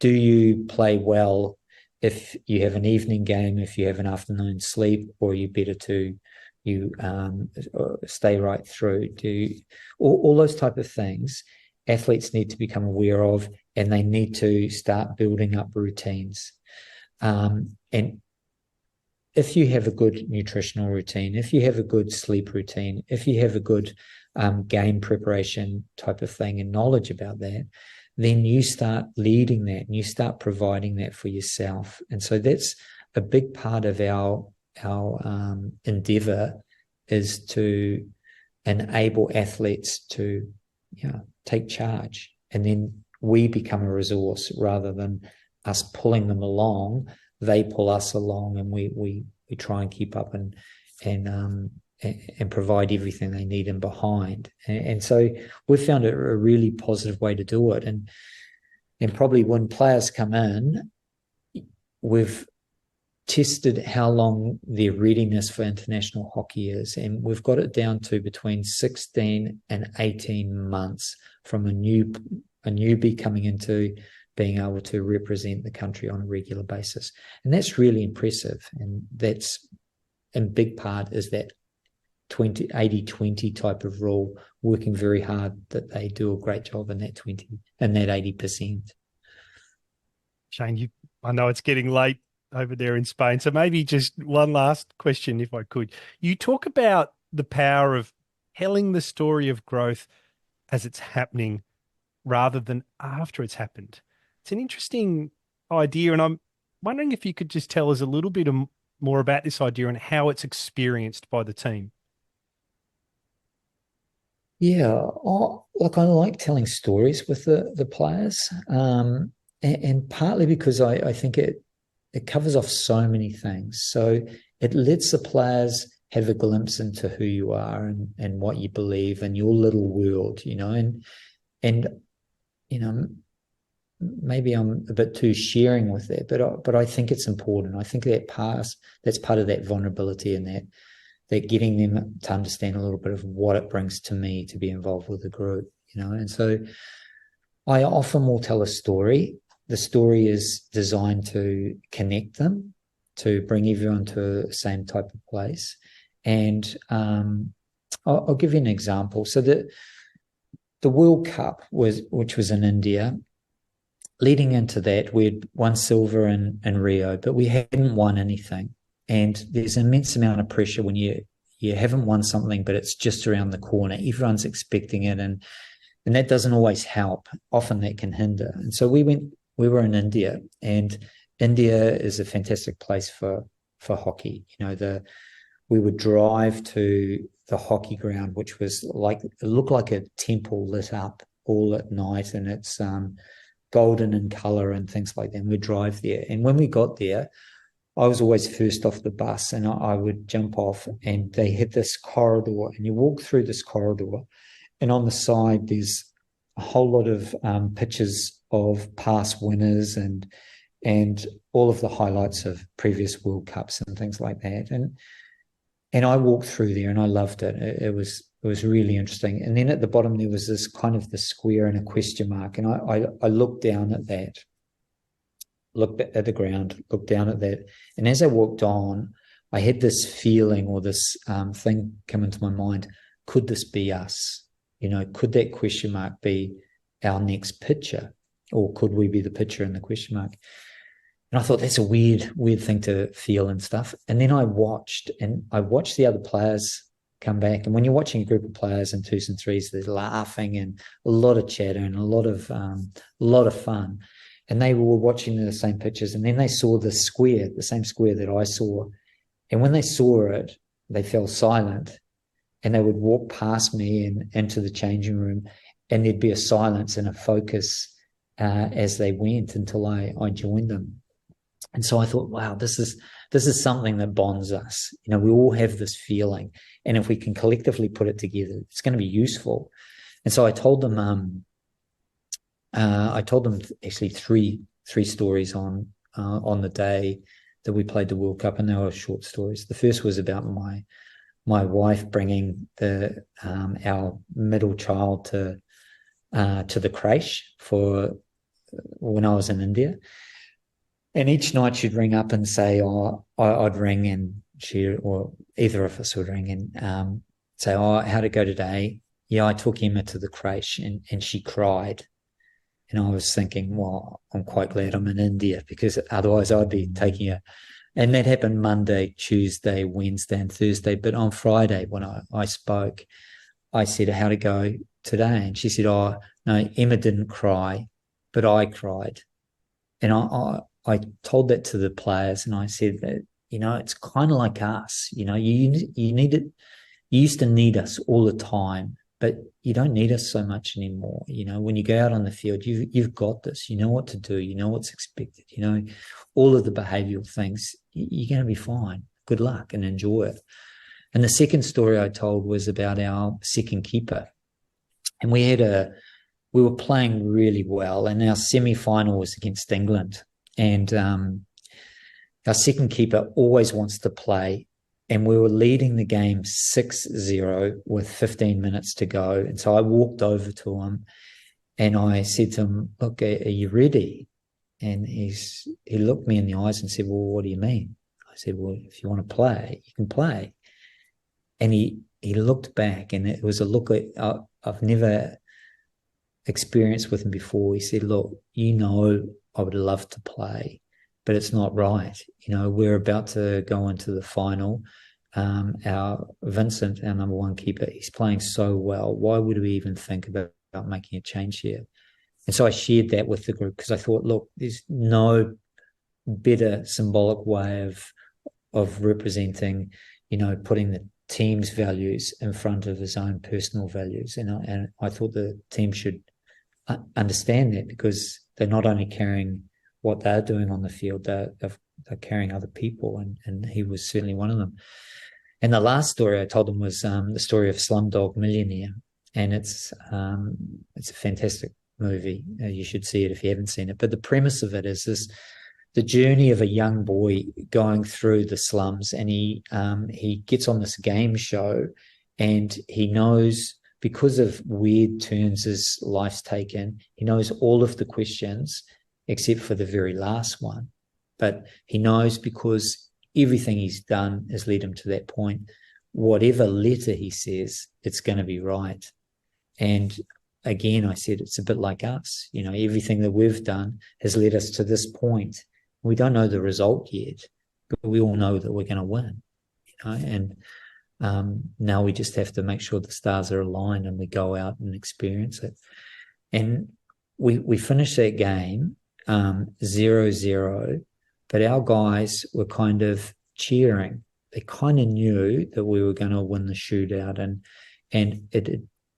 Do you play well if you have an evening game, if you have an afternoon sleep, or are you better to stay right through? All those type of things athletes need to become aware of, and they need to start building up routines. And if you have a good nutritional routine, if you have a good sleep routine, if you have a good game preparation type of thing and knowledge about that, then you start leading that and you start providing that for yourself. And so that's a big part of our endeavor, is to enable athletes to take charge, and then we become a resource rather than us pulling them along. They pull us along, and we try and keep up and provide everything they need and behind. And so we've found it a really positive way to do it. And probably when players come in, we've tested how long their readiness for international hockey is, and we've got it down to between 16 and 18 months from a newbie coming into being able to represent the country on a regular basis. And that's really impressive. And that's, in big part, is that 80-20 type of rule, working very hard that they do a great job in that 20 and that 80%. Shane, I know it's getting late over there in Spain, so maybe just one last question, if I could. You talk about the power of telling the story of growth as it's happening rather than after it's happened. It's an interesting idea, and I'm wondering if you could just tell us a little bit more about this idea and how it's experienced by the team. Yeah, I like telling stories with the players, and partly because I think it covers off so many things. So it lets the players have a glimpse into who you are and what you believe and your little world, and maybe I'm a bit too sharing with that, but I think it's important. I think that's part of that vulnerability, and that getting them to understand a little bit of what it brings to me to be involved with the group, And so I often will tell a story. The story is designed to connect them, to bring everyone to the same type of place. And I'll give you an example. So the World Cup which was in India. Leading into that, we'd won silver in Rio, but we hadn't won anything. And there's an immense amount of pressure when you haven't won something, but it's just around the corner. Everyone's expecting it, and that doesn't always help. Often that can hinder. And so we were in India, and India is a fantastic place for hockey. We would drive to the hockey ground, which was it looked like a temple lit up all at night, and it's golden in color and things like that. And we'd drive there. And when we got there, I was always first off the bus, and I would jump off, and they had this corridor, and you walk through this corridor, and on the side there's a whole lot of pictures of past winners and all of the highlights of previous World Cups and things like that. And I walked through there, and I loved it. It was really interesting. And then at the bottom there was this kind of the square and a question mark, and I looked down at that, looked at the ground, looked down at that, and as I walked on, I had this feeling or this thing come into my mind: could this be us? Could that question mark be our next picture, or could we be the picture in the question mark? And I thought, that's a weird thing to feel and stuff. And then I watched the other players come back. And when you're watching a group of players in twos and threes, they're laughing and a lot of chatter and a lot of fun. And they were watching the same pictures, and then they saw the same square that I saw. And when they saw it, they fell silent, and they would walk past me and into the changing room, and there'd be a silence and a focus as they went until I joined them. And so I thought, wow, this is something that bonds us. We all have this feeling, and if we can collectively put it together, it's going to be useful. And so I told them actually three stories on the day that we played the World Cup, and they were short stories. The first was about my wife bringing our middle child to the creche for when I was in India. And each night she'd ring up and say, I'd ring, and or either of us would ring and say, how'd it go today? Yeah, I took Emma to the creche, and she cried. And I was thinking, well, I'm quite glad I'm in India, because otherwise I'd be taking her. And that happened Monday, Tuesday, Wednesday, and Thursday. But on Friday, when I spoke, I said, how'd it go today? And she said, no, Emma didn't cry. but I cried. And I told that to the players, and I said that, it's kind of like us. You need it. You used to need us all the time, but you don't need us so much anymore. When you go out on the field, you've got this. You know what to do. You know what's expected. All of the behavioural things. You're going to be fine. Good luck and enjoy it. And the second story I told was about our second keeper, and we were playing really well, and our semi-final was against England, and our second keeper always wants to play, and we were leading the game 6-0 with 15 minutes to go. And so I walked over to him and I said to him, look, are you ready? And he looked me in the eyes and said, well, what do you mean? I said, well, if you want to play, you can play. And he looked back, and it was a look I've never experienced with him before. He said, look, I would love to play, but it's not right. We're about to go into the final. Our Vincent, our number one keeper, he's playing so well. Why would we even think about making a change here? And so I shared that with the group, because I thought, look, there's no better symbolic way of representing, putting the team's values in front of his own personal values. And I thought the team should understand that, because they're not only carrying what they're doing on the field, they're carrying other people, and he was certainly one of them. And the last story I told them was the story of Slumdog Millionaire, and it's a fantastic movie. You should see it if you haven't seen it. But the premise of it is the journey of a young boy going through the slums, and he gets on this game show, and he knows, because of weird turns his life's taken, he knows all of the questions except for the very last one. But he knows, because everything he's done has led him to that point, whatever letter he says, it's going to be right. And again, I said, it's a bit like us. Everything that we've done has led us to this point. We don't know the result yet, but we all know that we're going to win. And now we just have to make sure the stars are aligned and we go out and experience it. And we finished that game 0-0, but our guys were kind of cheering. They kind of knew that we were going to win the shootout, and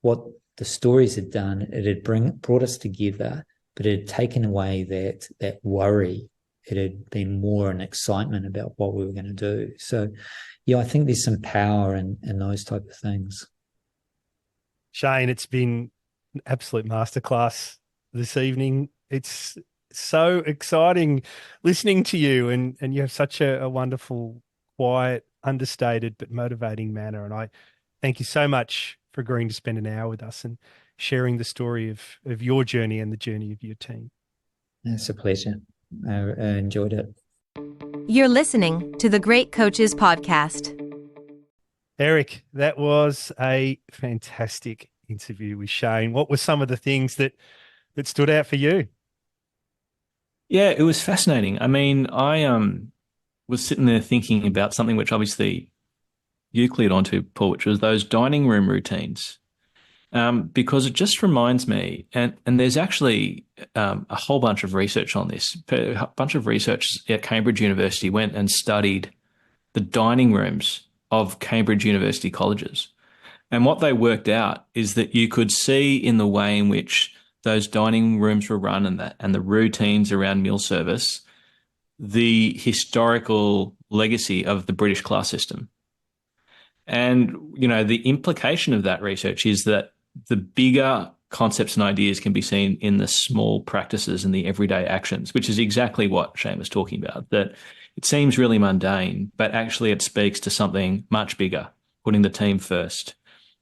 what the stories had done, it had brought us together, but it had taken away that worry. It had been more an excitement about what we were going to do. So, I think there's some power in those type of things. Shane, it's been an absolute masterclass this evening. It's so exciting listening to you, and you have such a wonderful, quiet, understated but motivating manner. And I thank you so much for agreeing to spend an hour with us and sharing the story of your journey and the journey of your team. It's a pleasure. I enjoyed it. You're listening to the Great Coaches Podcast. Eric, that was a fantastic interview with Shane. What were some of the things that stood out for you? Yeah, it was fascinating. I mean, I was sitting there thinking about something which obviously you cleared onto, Paul, which was those dining room routines. Because it just reminds me, and there's actually a whole bunch of research on this. A bunch of research at Cambridge University went and studied the dining rooms of Cambridge University colleges. And what they worked out is that you could see in the way in which those dining rooms were run and the routines around meal service, the historical legacy of the British class system. And, the implication of that research is that the bigger concepts and ideas can be seen in the small practices and the everyday actions, which is exactly what Shane was talking about, that it seems really mundane, but actually it speaks to something much bigger, putting the team first,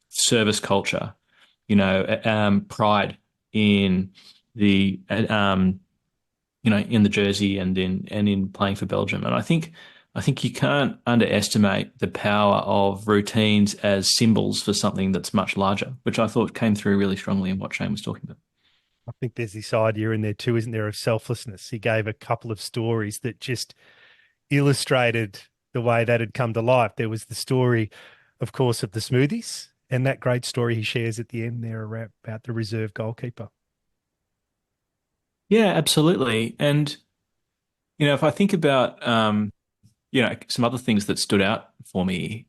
service culture, pride in the, in the jersey and in playing for Belgium. And I think you can't underestimate the power of routines as symbols for something that's much larger, which I thought came through really strongly in what Shane was talking about. I think there's this idea in there too, isn't there, of selflessness. He gave a couple of stories that just illustrated the way that had come to life. There was the story, of course, of the smoothies, and that great story he shares at the end there about the reserve goalkeeper. Yeah, absolutely. And, if I think about, some other things that stood out for me,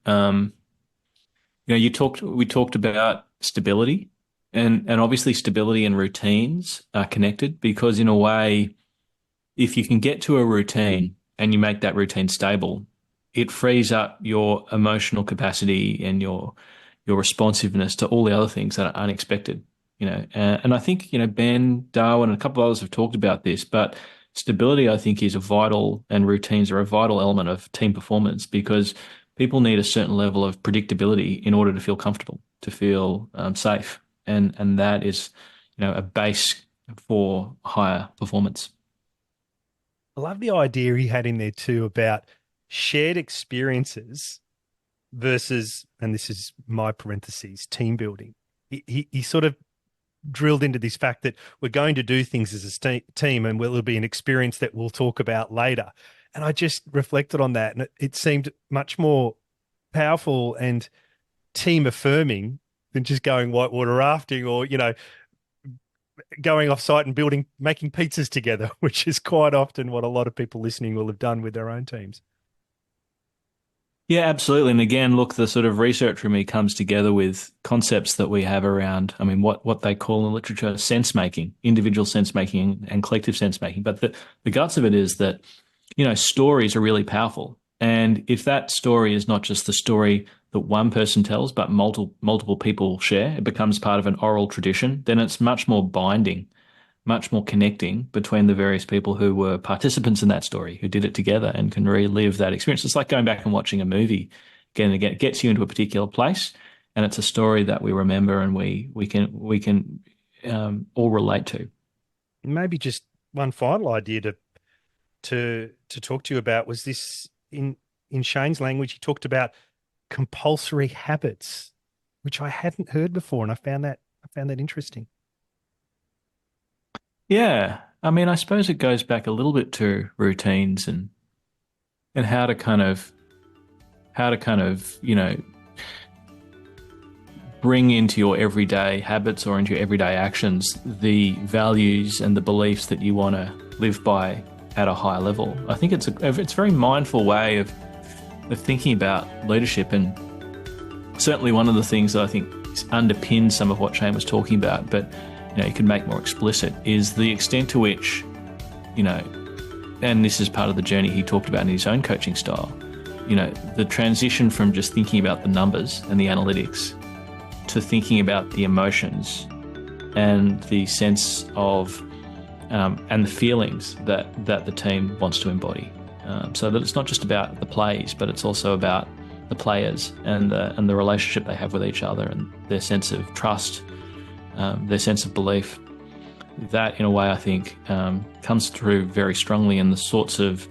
we talked about stability, and obviously stability and routines are connected because in a way, if you can get to a routine and you make that routine stable, it frees up your emotional capacity and your responsiveness to all the other things that are unexpected. And I think Ben, Darwin, and a couple of others have talked about this, but stability I think is a vital, and routines are a vital element of team performance because people need a certain level of predictability in order to feel comfortable, to feel safe, and that is a base for higher performance. I love the idea he had in there too about shared experiences versus, and this is my parentheses, team building. He sort of drilled into this fact that we're going to do things as a team and it'll be an experience that we'll talk about later. And I just reflected on that, and it seemed much more powerful and team affirming than just going whitewater rafting or, going off site and making pizzas together, which is quite often what a lot of people listening will have done with their own teams. Yeah, absolutely. And again, look, the sort of research from me comes together with concepts that we have around, what they call in literature sense making, individual sense making and collective sense making. But the guts of it is that, stories are really powerful. And if that story is not just the story that one person tells, but multiple people share, it becomes part of an oral tradition, then it's much more binding, much more connecting between the various people who were participants in that story, who did it together and can relive that experience. It's like going back and watching a movie again and again. It gets you into a particular place, and it's a story that we remember and we can all relate to. Maybe just one final idea to talk to you about was this in Shane's language. He talked about compulsory habits, which I hadn't heard before, and I found that interesting. Yeah. I suppose it goes back a little bit to routines and how to kind of bring into your everyday habits or into your everyday actions the values and the beliefs that you want to live by at a high level. I think it's a very mindful way of thinking about leadership, and certainly one of the things that I think underpins some of what Shane was talking about, but you could make more explicit, is the extent to which, and this is part of the journey he talked about in his own coaching style, the transition from just thinking about the numbers and the analytics to thinking about the emotions and the sense of, and the feelings that the team wants to embody. So that it's not just about the plays, but it's also about the players and the relationship they have with each other and their sense of trust, their sense of belief. That, in a way, I think comes through very strongly in the sorts of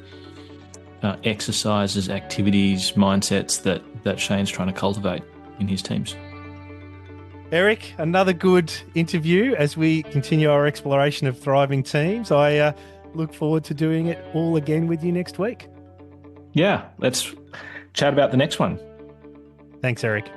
exercises, activities, mindsets that Shane's trying to cultivate in his teams. Eric, another good interview as we continue our exploration of thriving teams. I look forward to doing it all again with you next week. Yeah, let's chat about the next one. Thanks, Eric.